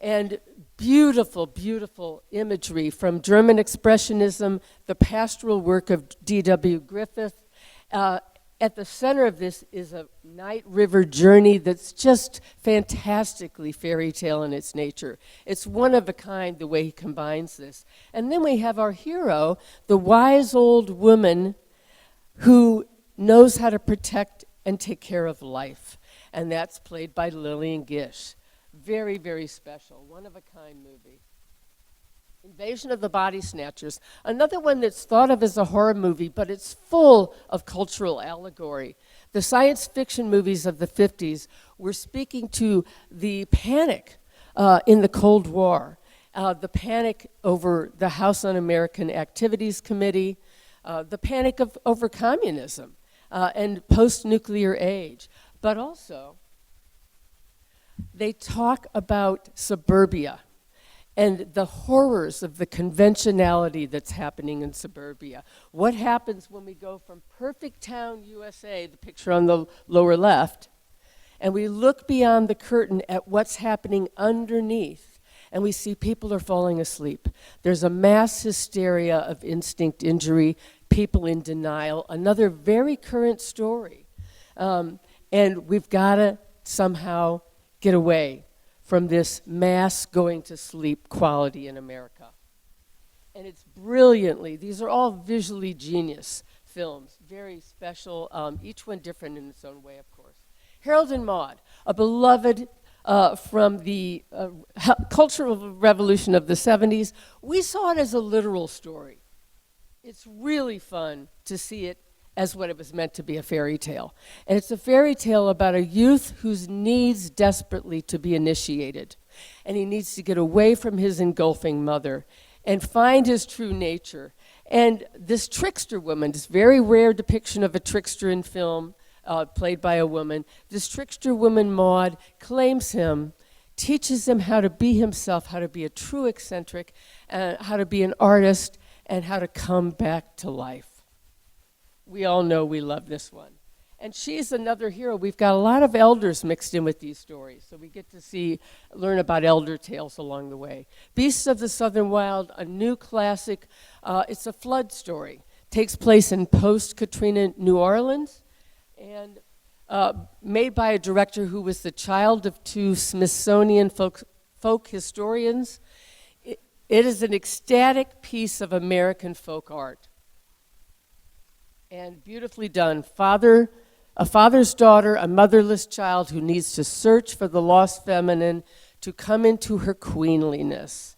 G: And beautiful, beautiful imagery from German Expressionism, the pastoral work of D.W. Griffith. At the center of this is a night river journey that's just fantastically fairy tale in its nature. It's one of a kind the way he combines this. And then we have our hero, the wise old woman who knows how to protect and take care of life. And that's played by Lillian Gish. Very, very special, one of a kind movie. Invasion of the Body Snatchers, another one that's thought of as a horror movie, but it's full of cultural allegory. The science fiction movies of the 50s were speaking to the panic in the Cold War, the panic over the House Un-American Activities Committee, the panic over communism and post-nuclear age. But also, they talk about suburbia and the horrors of the conventionality that's happening in suburbia. What happens when we go from perfect town USA, the picture on the lower left, and we look beyond the curtain at what's happening underneath, and we see people are falling asleep. There's a mass hysteria of instinct injury, people in denial, another very current story. And we've got to somehow get away from this mass going to sleep quality in America. And it's brilliantly, these are all visually genius films, very special, each one different in its own way, of course. Harold and Maude, a beloved from the cultural revolution of the 70s. We saw it as a literal story. It's really fun to see it as what it was meant to be, a fairy tale. And it's a fairy tale about a youth who needs desperately to be initiated. And he needs to get away from his engulfing mother and find his true nature. And this trickster woman, this very rare depiction of a trickster in film, played by a woman, this trickster woman, Maude, claims him, teaches him how to be himself, how to be a true eccentric, how to be an artist, and how to come back to life. We all know we love this one. And she's another hero. We've got a lot of elders mixed in with these stories, so we get to learn about elder tales along the way. Beasts of the Southern Wild, a new classic. It's a flood story. Takes place in post-Katrina New Orleans, and made by a director who was the child of two Smithsonian folk historians. It is an ecstatic piece of American folk art. And beautifully done. A father's daughter, a motherless child who needs to search for the lost feminine to come into her queenliness.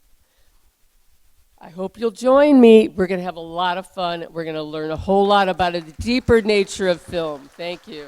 G: I hope you'll join me. We're going to have a lot of fun. We're going to learn a whole lot about the deeper nature of film. Thank you.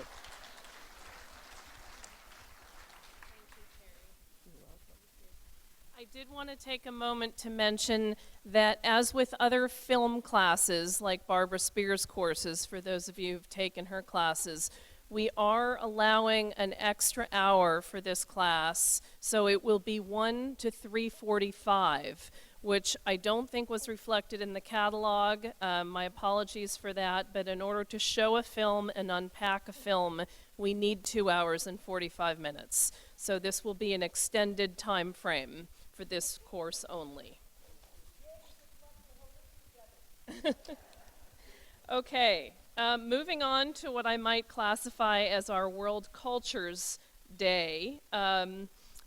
A: I did want to take a moment to mention that, as with other film classes, like Barbara Spears' courses, for those of you who've taken her classes, We are allowing an extra hour for this class, so it will be 1 to 3:45, which I don't think was reflected in the catalog. My apologies for that, but in order to show a film and unpack a film, we need 2 hours and 45 minutes. So this will be an extended time frame for this course only. Okay, moving on to what I might classify as our World Cultures Day.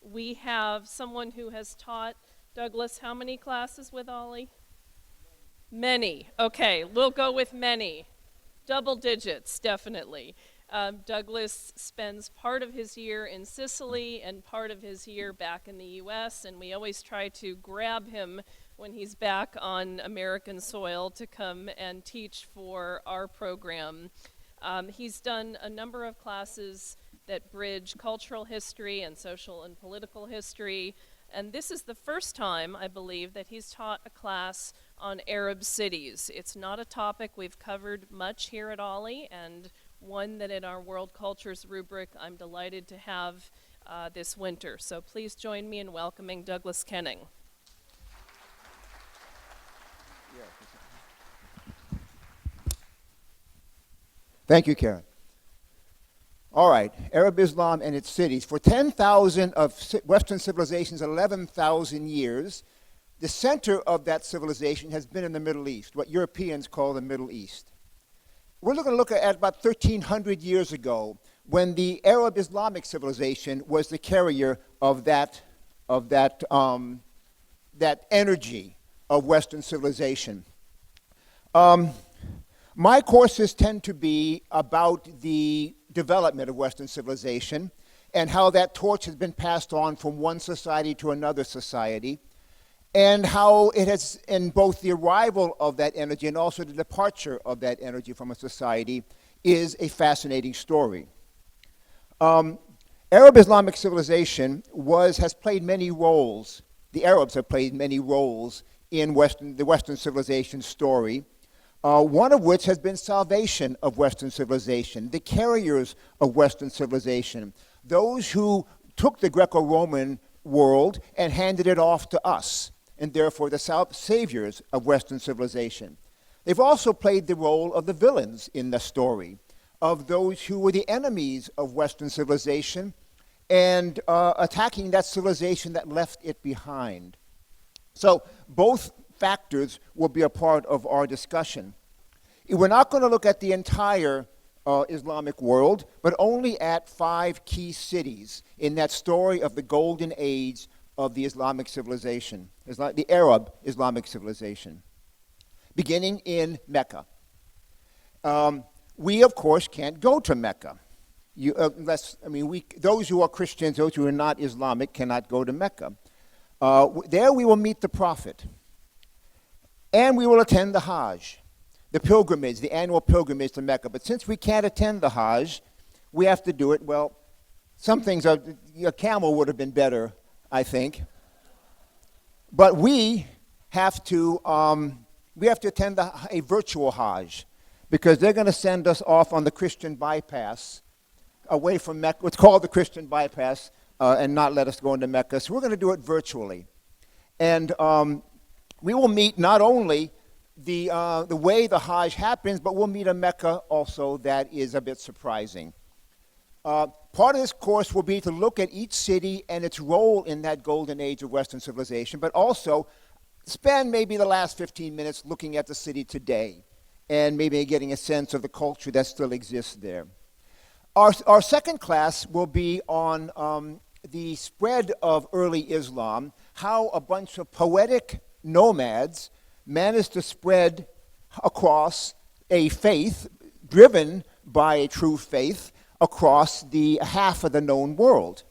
A: We have someone who has taught, Douglas, how many classes with OLLI? Many. Okay, we'll go with many. Double digits, definitely. Douglas spends part of his year in Sicily and part of his year back in the U.S., and we always try to grab him when he's back on American soil to come and teach for our program. He's done a number of classes that bridge cultural history and social and political history, and this is the first time, I believe, that he's taught a class on Arab cities. It's not a topic we've covered much here at OLLI, and one that in our World Cultures rubric I'm delighted to have this winter. So please join me in welcoming Douglas Kenning.
H: Thank you, Karen. All right, Arab Islam and its cities. For 10,000 of Western civilization's 11,000 years, the center of that civilization has been in the Middle East, what Europeans call the Middle East. We're going to look at about 1,300 years ago, when the Arab Islamic civilization was the carrier of that energy of Western civilization. My courses tend to be about the development of Western civilization and how that torch has been passed on from one society to another society, and how it has, in both the arrival of that energy and also the departure of that energy from a society, is a fascinating story. Arab Islamic civilization has played many roles. The Arabs have played many roles in the Western civilization story. One of which has been salvation of Western civilization, the carriers of Western civilization, those who took the Greco-Roman world and handed it off to us, and therefore the saviors of Western civilization. They've also played the role of the villains in the story, of those who were the enemies of Western civilization and attacking that civilization that left it behind. So both factors will be a part of our discussion. We're not going to look at the entire Islamic world, but only at 5 key cities in that story of the golden age of the Islamic civilization, the Arab Islamic civilization, beginning in Mecca. We, of course, can't go to Mecca. Those who are Christians, those who are not Islamic, cannot go to Mecca. There we will meet the Prophet. And we will attend the Hajj, the pilgrimage, the annual pilgrimage to Mecca. But since we can't attend the Hajj, we have to do it, some things a camel would have been better, I think. But we have to attend a virtual Hajj, because they're going to send us off on the Christian bypass away from Mecca. It's called the Christian bypass, and not let us go into Mecca. So we're going to do it virtually. And we will meet not only the way the Hajj happens, but we'll meet a Mecca also that is a bit surprising. Part of this course will be to look at each city and its role in that golden age of Western civilization, but also spend maybe the last 15 minutes looking at the city today and maybe getting a sense of the culture that still exists there. Our second class will be on the spread of early Islam, how a bunch of poetic nomads managed to spread across a faith driven by a true faith across the half of the known world.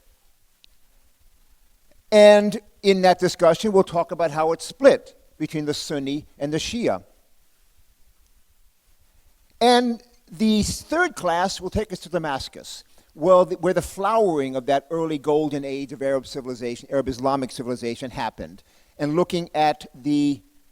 H: And in that discussion, we'll talk about how it's split between the Sunni and the Shia. And the third class will take us to Damascus, where the flowering of that early golden age of Arab civilization, Arab Islamic civilization happened, and looking at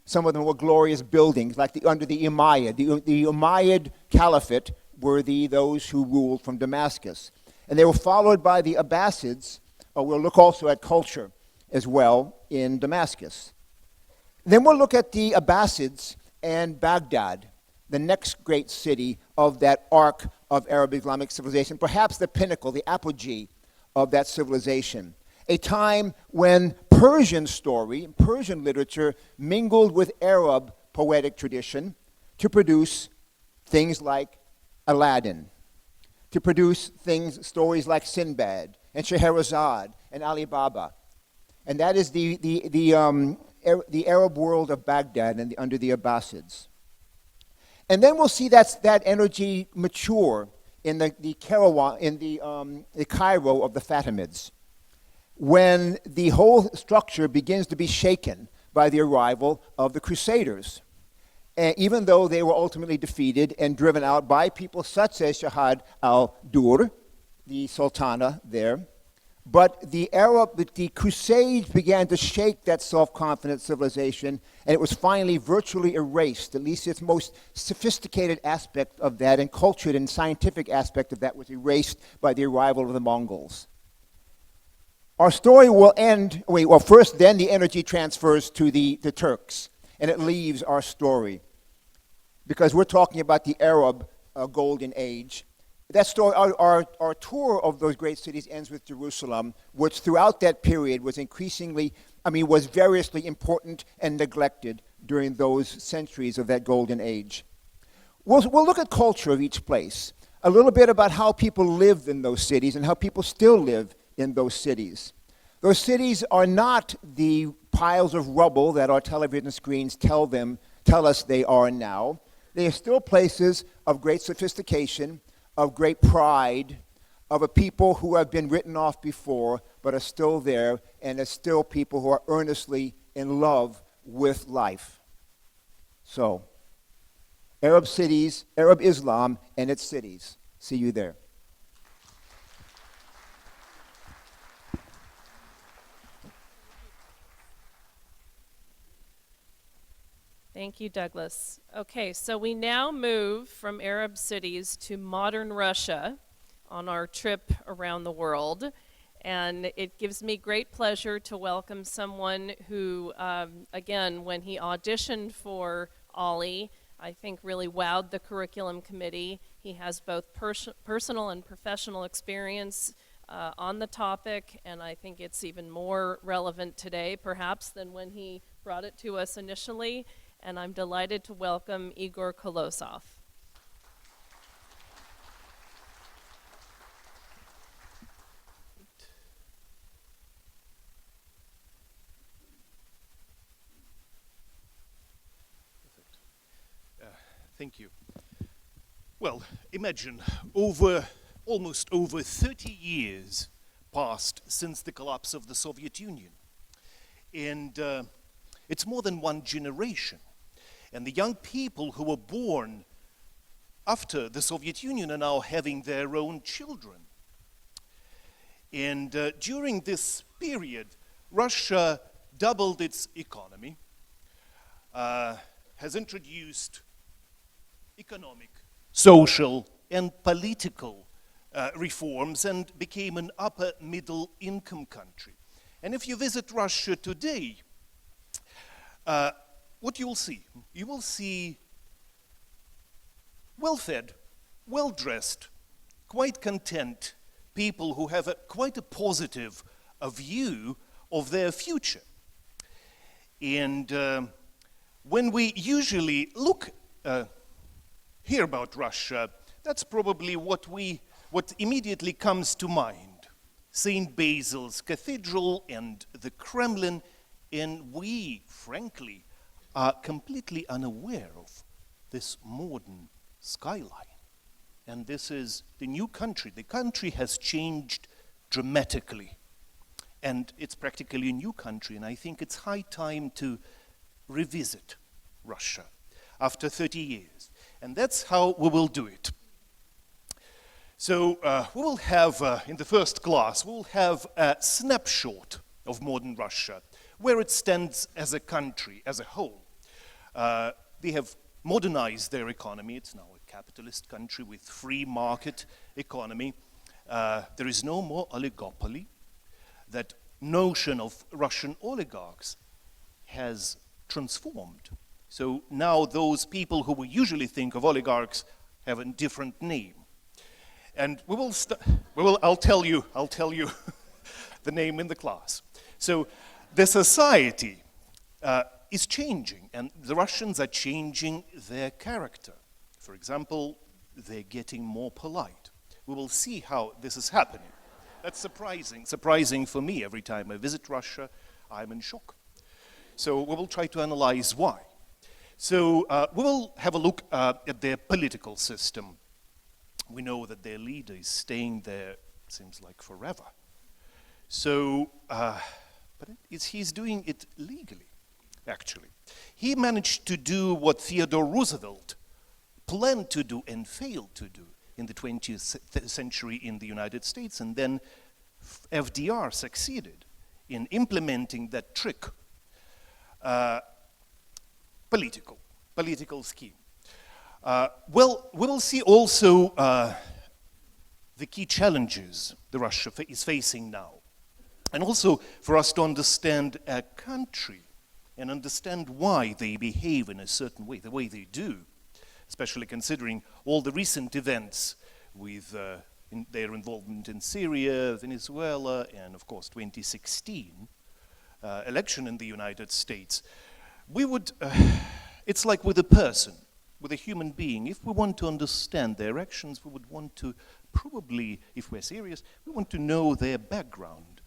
H: some of the more glorious buildings, like under the Umayyad. The Umayyad Caliphate were those who ruled from Damascus. And they were followed by the Abbasids. We'll look also at culture as well in Damascus. Then we'll look at the Abbasids and Baghdad, the next great city of that arc of Arab Islamic civilization, perhaps the pinnacle, the apogee of that civilization. A time when Persian story, Persian literature mingled with Arab poetic tradition to produce things like Aladdin, to produce stories like Sinbad and Scheherazade and Ali Baba. And that is the Arab world of Baghdad and under the Abbasids. And then we'll see that energy mature in the Cairo of the Fatimids, when the whole structure begins to be shaken by the arrival of the Crusaders. And even though they were ultimately defeated and driven out by people such as Shahad al-Dur, the Sultana there, but the Crusades began to shake that self-confident civilization, and it was finally virtually erased. At least its most sophisticated aspect of that and cultured and scientific aspect of that was erased by the arrival of the Mongols. Our story will end, first then the energy transfers to the Turks, and it leaves our story. Because we're talking about the Arab Golden Age. That story, our tour of those great cities ends with Jerusalem, which throughout that period was was variously important and neglected during those centuries of that Golden Age. We'll look at culture of each place, a little bit about how people lived in those cities and how people still live in those cities. Those cities are not the piles of rubble that our television screens tell us they are now. They are still places of great sophistication, of great pride, of a people who have been written off before but are still there, and are still people who are earnestly in love with life. So, Arab cities, Arab Islam and its cities. See you there.
A: Thank you, Douglas. Okay, so we now move from Arab cities to modern Russia on our trip around the world. And it gives me great pleasure to welcome someone who, again, when he auditioned for OLLI, I think really wowed the curriculum committee. He has both personal and professional experience on the topic, and I think it's even more relevant today, perhaps, than when he brought it to us initially. And I'm delighted to welcome Igor Kolosov.
I: Thank you. Well, imagine almost over 30 years passed since the collapse of the Soviet Union. And it's more than one generation. And the young people who were born after the Soviet Union are now having their own children. And during this period, Russia doubled its economy, has introduced economic, social, and political reforms, and became an upper middle income country. And if you visit Russia today, what you will see? You will see well-fed, well-dressed, quite content people who have quite a positive view of their future. And when we usually hear about Russia, that's probably what immediately comes to mind. St. Basil's Cathedral and the Kremlin, and we, frankly, are completely unaware of this modern skyline. And this is the new country. The country has changed dramatically. And it's practically a new country, and I think it's high time to revisit Russia after 30 years. And that's how we will do it. So we will have, in the first class, we'll have a snapshot of modern Russia, where it stands as a country, as a whole. They have modernized their economy. It's now a capitalist country with free market economy. There is no more oligopoly. That notion of Russian oligarchs has transformed. So now those people who we usually think of oligarchs have a different name. And I'll tell you the name in the class. So the society is changing, and the Russians are changing their character. For example, they're getting more polite. We will see how this is happening. That's surprising for me. Every time I visit Russia, I'm in shock. So we will try to analyze why. So we will have a look at their political system. We know that their leader is staying there, seems like forever. So, but he's doing it legally, actually. He managed to do what Theodore Roosevelt planned to do and failed to do in the 20th century in the United States, and then FDR succeeded in implementing that trick, political scheme. Well, we will see also the key challenges the Russia is facing now, and also for us to understand a country and understand why they behave in a certain way, the way they do, especially considering all the recent events with their involvement in Syria, Venezuela, and of course 2016 election in the United States. We would, it's like with a person, with a human being. If we want to understand their actions, we would want to probably, if we're serious, we want to know their background,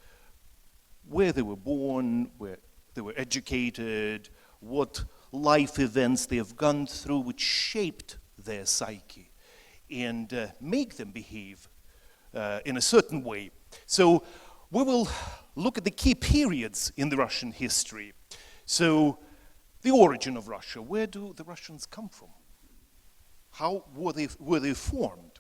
I: where they were born, where they were educated, what life events they have gone through which shaped their psyche and make them behave in a certain way. So we will look at the key periods in the Russian history. So the origin of Russia, where do the Russians come from? How were they formed,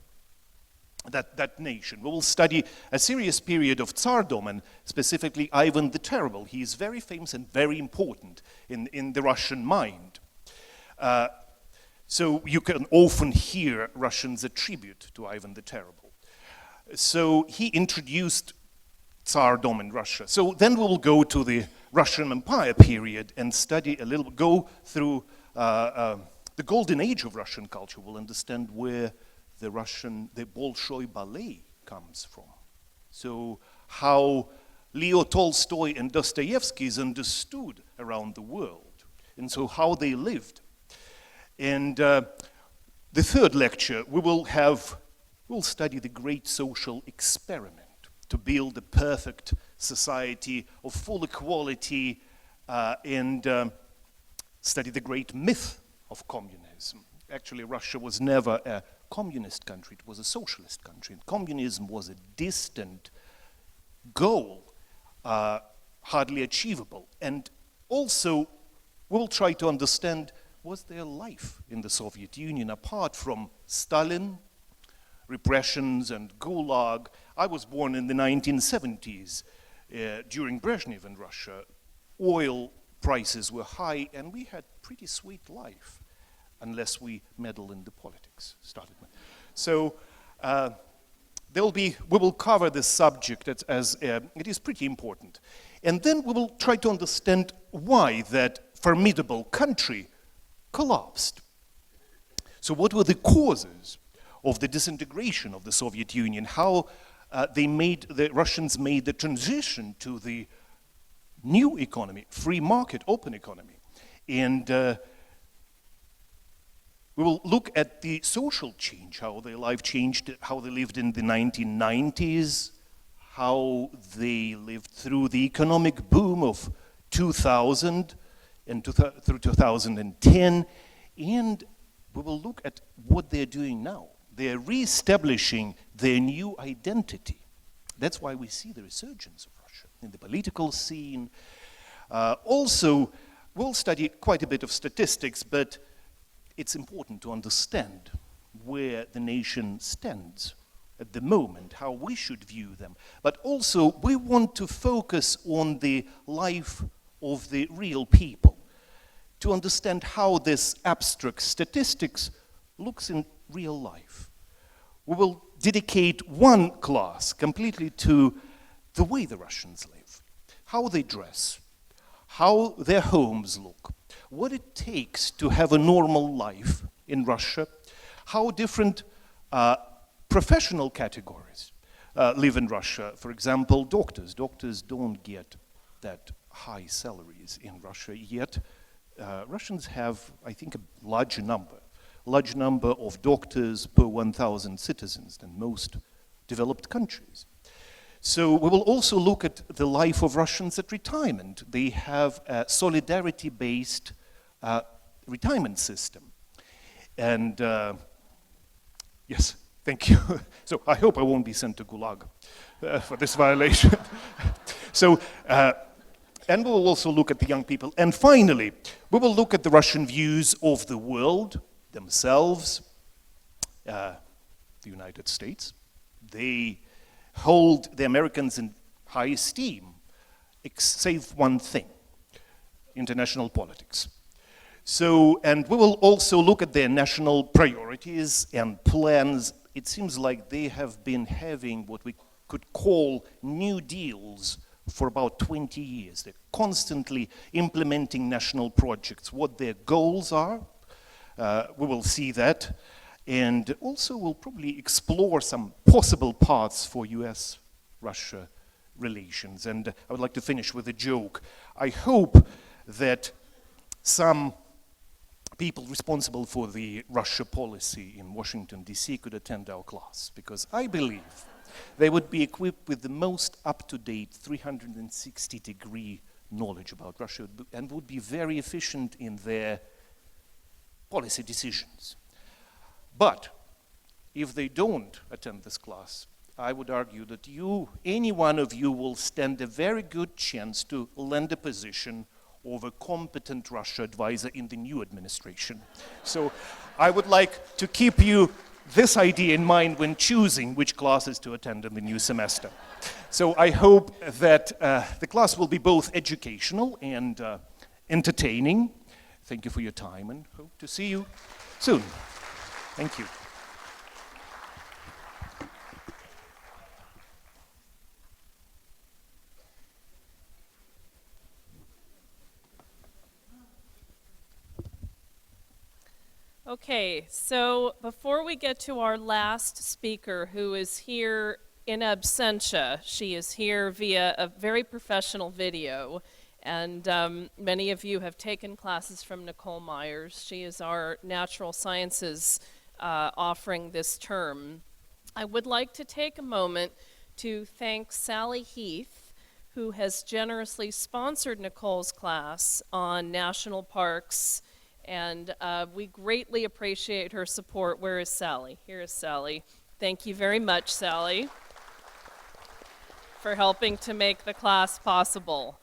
I: that nation? We will study a serious period of Tsardom, and specifically Ivan the Terrible. He is very famous and very important in the Russian mind. So you can often hear Russians attribute to Ivan the Terrible. So he introduced Tsardom in Russia. So then we will go to the Russian Empire period and study a little, go through the golden age of Russian culture. We'll understand where the Bolshoi ballet comes from. So how Leo Tolstoy and Dostoevsky is understood around the world, and so how they lived. And the third lecture, we'll study the great social experiment to build a perfect society of full equality and study the great myth of communism. Actually, Russia was never a communist country, it was a socialist country, and communism was a distant goal, hardly achievable. And also, we'll try to understand, was there life in the Soviet Union apart from Stalin, repressions and Gulag? I was born in the 1970s during Brezhnev in Russia. Oil prices were high and we had pretty sweet life, unless we meddle in the politics. So we will cover this subject as it is pretty important. And then we will try to understand why that formidable country collapsed. So what were the causes of the disintegration of the Soviet Union? How the Russians made the transition to the new economy, free market, open economy. And we will look at the social change, how their life changed, how they lived in the 1990s, how they lived through the economic boom of 2000 and through 2010, and we will look at what they're doing now. They're reestablishing their new identity. That's why we see the resurgence of Russia in the political scene. Also, we'll study quite a bit of statistics, but it's important to understand where the nation stands at the moment, how we should view them. But also, we want to focus on the life of the real people, to understand how this abstract statistics looks in real life. We will dedicate one class completely to the way the Russians live, how they dress, how their homes look, what it takes to have a normal life in Russia, how different professional categories live in Russia. For example, doctors. Doctors don't get that high salaries in Russia yet. Russians have, I think, a large number of doctors per 1,000 citizens than most developed countries. So we will also look at the life of Russians at retirement. They have a solidarity-based retirement system. And yes, thank you. So I hope I won't be sent to Gulag for this violation. So, and we will also look at the young people. And finally, we will look at the Russian views of the world, themselves, the United States. They hold the Americans in high esteem, save one thing, international politics. So, and we will also look at their national priorities and plans. It seems like they have been having what we could call New Deals for about 20 years. They're constantly implementing national projects, what their goals are. We will see that. And also we'll probably explore some possible paths for US-Russia relations. And I would like to finish with a joke. I hope that some people responsible for the Russia policy in Washington, D.C. could attend our class, because I believe they would be equipped with the most up-to-date 360-degree knowledge about Russia and would be very efficient in their policy decisions. But if they don't attend this class, I would argue that any one of you will stand a very good chance to land a position of a competent Russia advisor in the new administration. So I would like to keep this idea in mind when choosing which classes to attend in the new semester. So I hope that the class will be both educational and entertaining. Thank you for your time and hope to see you soon. Thank you.
A: Okay, so before we get to our last speaker, who is here in absentia, she is here via a very professional video, and many of you have taken classes from Nicole Myers. She is our natural sciences offering this term. I would like to take a moment to thank Sally Heath, who has generously sponsored Nicole's class on national parks, and we greatly appreciate her support. Where is Sally? Here is Sally. Thank you very much, Sally, for helping to make the class possible.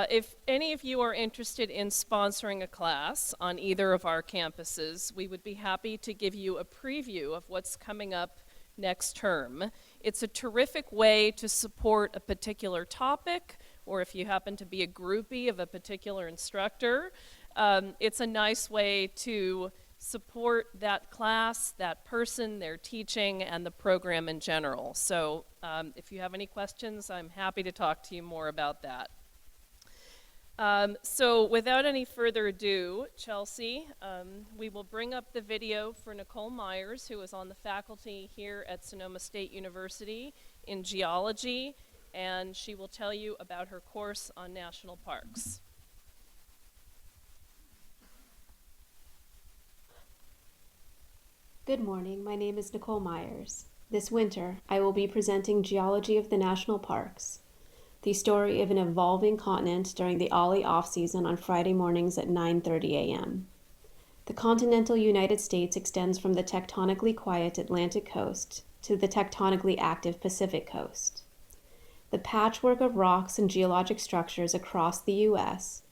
A: If any of you are interested in sponsoring a class on either of our campuses, we would be happy to give you a preview of what's coming up next term. It's a terrific way to support a particular topic, or if you happen to be a groupie of a particular instructor, it's a nice way to support that class, that person, their teaching, and the program in general. So if you have any questions, I'm happy to talk to you more about that. So without any further ado, Chelsea, we will bring up the video for Nicole Myers, who is on the faculty here at Sonoma State University in geology, and she will tell you about her course on national parks.
J: Good morning, my name is Nicole Myers. This winter, I will be presenting Geology of the National Parks, the story of an evolving continent during the OLLI off-season on Friday mornings at 9:30 a.m. The continental United States extends from the tectonically quiet Atlantic coast to the tectonically active Pacific coast. The patchwork of rocks and geologic structures across the U.S.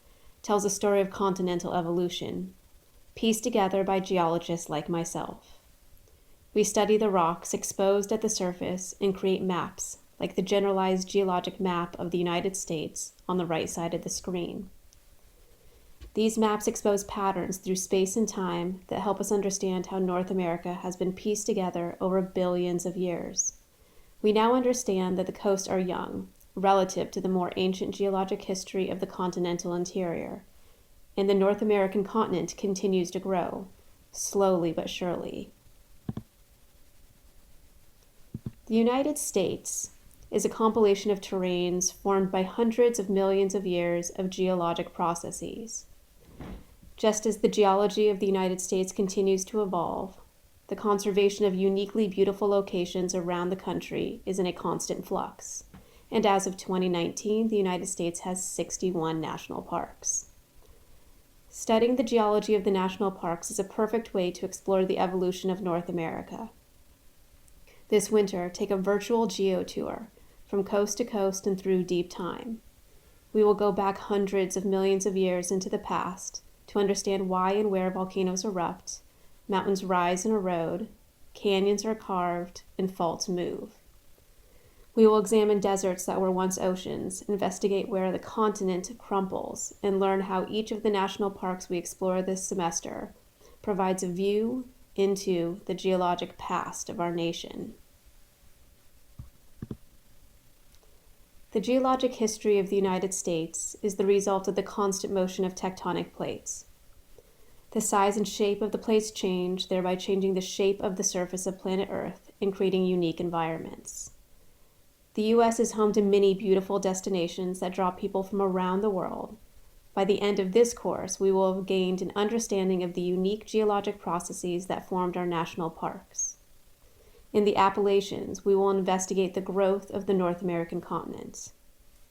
J: tells a story of continental evolution, pieced together by geologists like myself. We study the rocks exposed at the surface and create maps, like the generalized geologic map of the United States on the right side of the screen. These maps expose patterns through space and time that help us understand how North America has been pieced together over billions of years. We now understand that the coasts are young, relative to the more ancient geologic history of the continental interior, and the North American continent continues to grow, slowly but surely. The United States is a compilation of terrains formed by hundreds of millions of years of geologic processes. Just as the geology of the United States continues to evolve, the conservation of uniquely beautiful locations around the country is in a constant flux, and as of 2019, the United States has 61 national parks. Studying the geology of the national parks is a perfect way to explore the evolution of North America. This winter, take a virtual geo-tour from coast to coast and through deep time. We will go back hundreds of millions of years into the past to understand why and where volcanoes erupt, mountains rise and erode, canyons are carved, and faults move. We will examine deserts that were once oceans, investigate where the continent crumples, and learn how each of the national parks we explore this semester provides a view into the geologic past of our nation. The geologic history of the United States is the result of the constant motion of tectonic plates. The size and shape of the plates change, thereby changing the shape of the surface of planet Earth and creating unique environments. The U.S. is home to many beautiful destinations that draw people from around the world. By the end of this course, we will have gained an understanding of the unique geologic processes that formed our national parks. In the Appalachians, we will investigate the growth of the North American continent.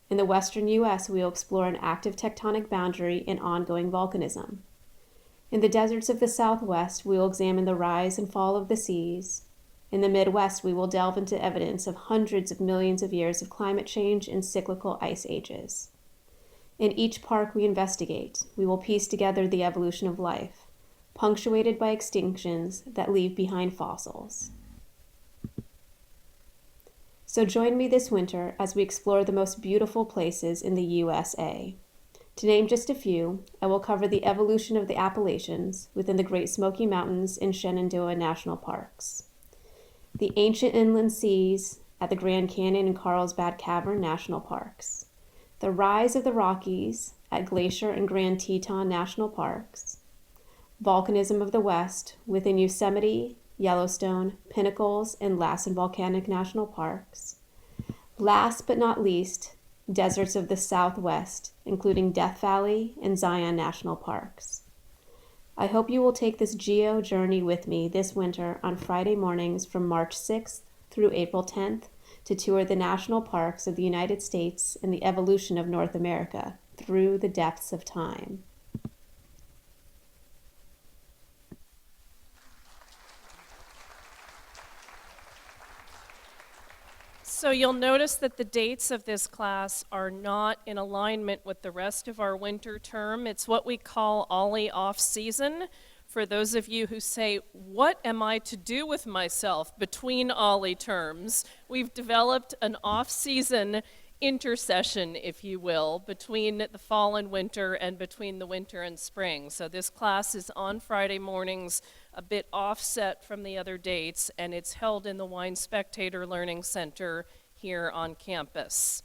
J: In the western U.S., we will explore an active tectonic boundary and ongoing volcanism. In the deserts of the Southwest, we will examine the rise and fall of the seas. In the Midwest, we will delve into evidence of hundreds of millions of years of climate change and cyclical ice ages. In each park we investigate, we will piece together the evolution of life, punctuated by extinctions that leave behind fossils. So join me this winter as we explore the most beautiful places in the USA. To name just a few, I will cover the evolution of the Appalachians within the Great Smoky Mountains and Shenandoah National Parks, the ancient inland seas at the Grand Canyon and Carlsbad Cavern National Parks, the rise of the Rockies at Glacier and Grand Teton National Parks, volcanism of the West within Yosemite, Yellowstone, Pinnacles, and Lassen Volcanic National Parks. Last but not least, deserts of the Southwest, including Death Valley and Zion National Parks. I hope you will take this geo journey with me this winter on Friday mornings from March 6th through April 10th to tour the national parks of the United States and the evolution of North America through the depths of time.
A: So you'll notice that the dates of this class are not in alignment with the rest of our winter term. It's what we call OLLI off-season. For those of you who say, what am I to do with myself between OLLI terms? We've developed an off-season intercession, if you will, between the fall and winter and between the winter and spring. So this class is on Friday mornings, a bit offset from the other dates, and it's held in the Wine Spectator Learning Center here on campus.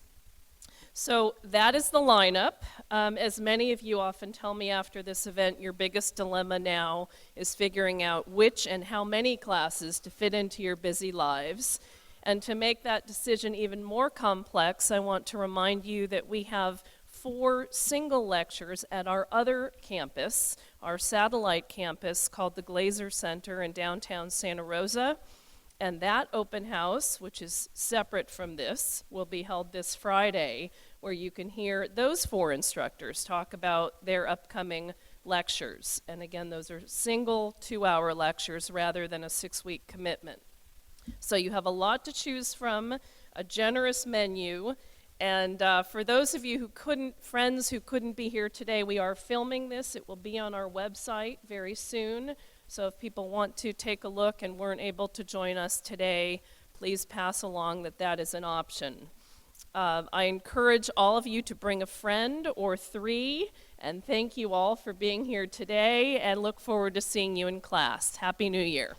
A: So that is the lineup. As many of you often tell me after this event, your biggest dilemma now is figuring out which and how many classes to fit into your busy lives. And to make that decision even more complex, I want to remind you that we have 4 single lectures at our other campus, our satellite campus called the Glaser Center in downtown Santa Rosa. And that open house, which is separate from this, will be held this Friday, where you can hear those 4 instructors talk about their upcoming lectures. And again, those are single 2-hour lectures rather than a 6-week commitment. So you have a lot to choose from, a generous menu, and for those of you friends who couldn't be here today, we are filming this. It will be on our website very soon. So if people want to take a look and weren't able to join us today, please pass along that is an option. I encourage all of you to bring a friend or 3 And thank you all for being here today, and look forward to seeing you in class. Happy New Year.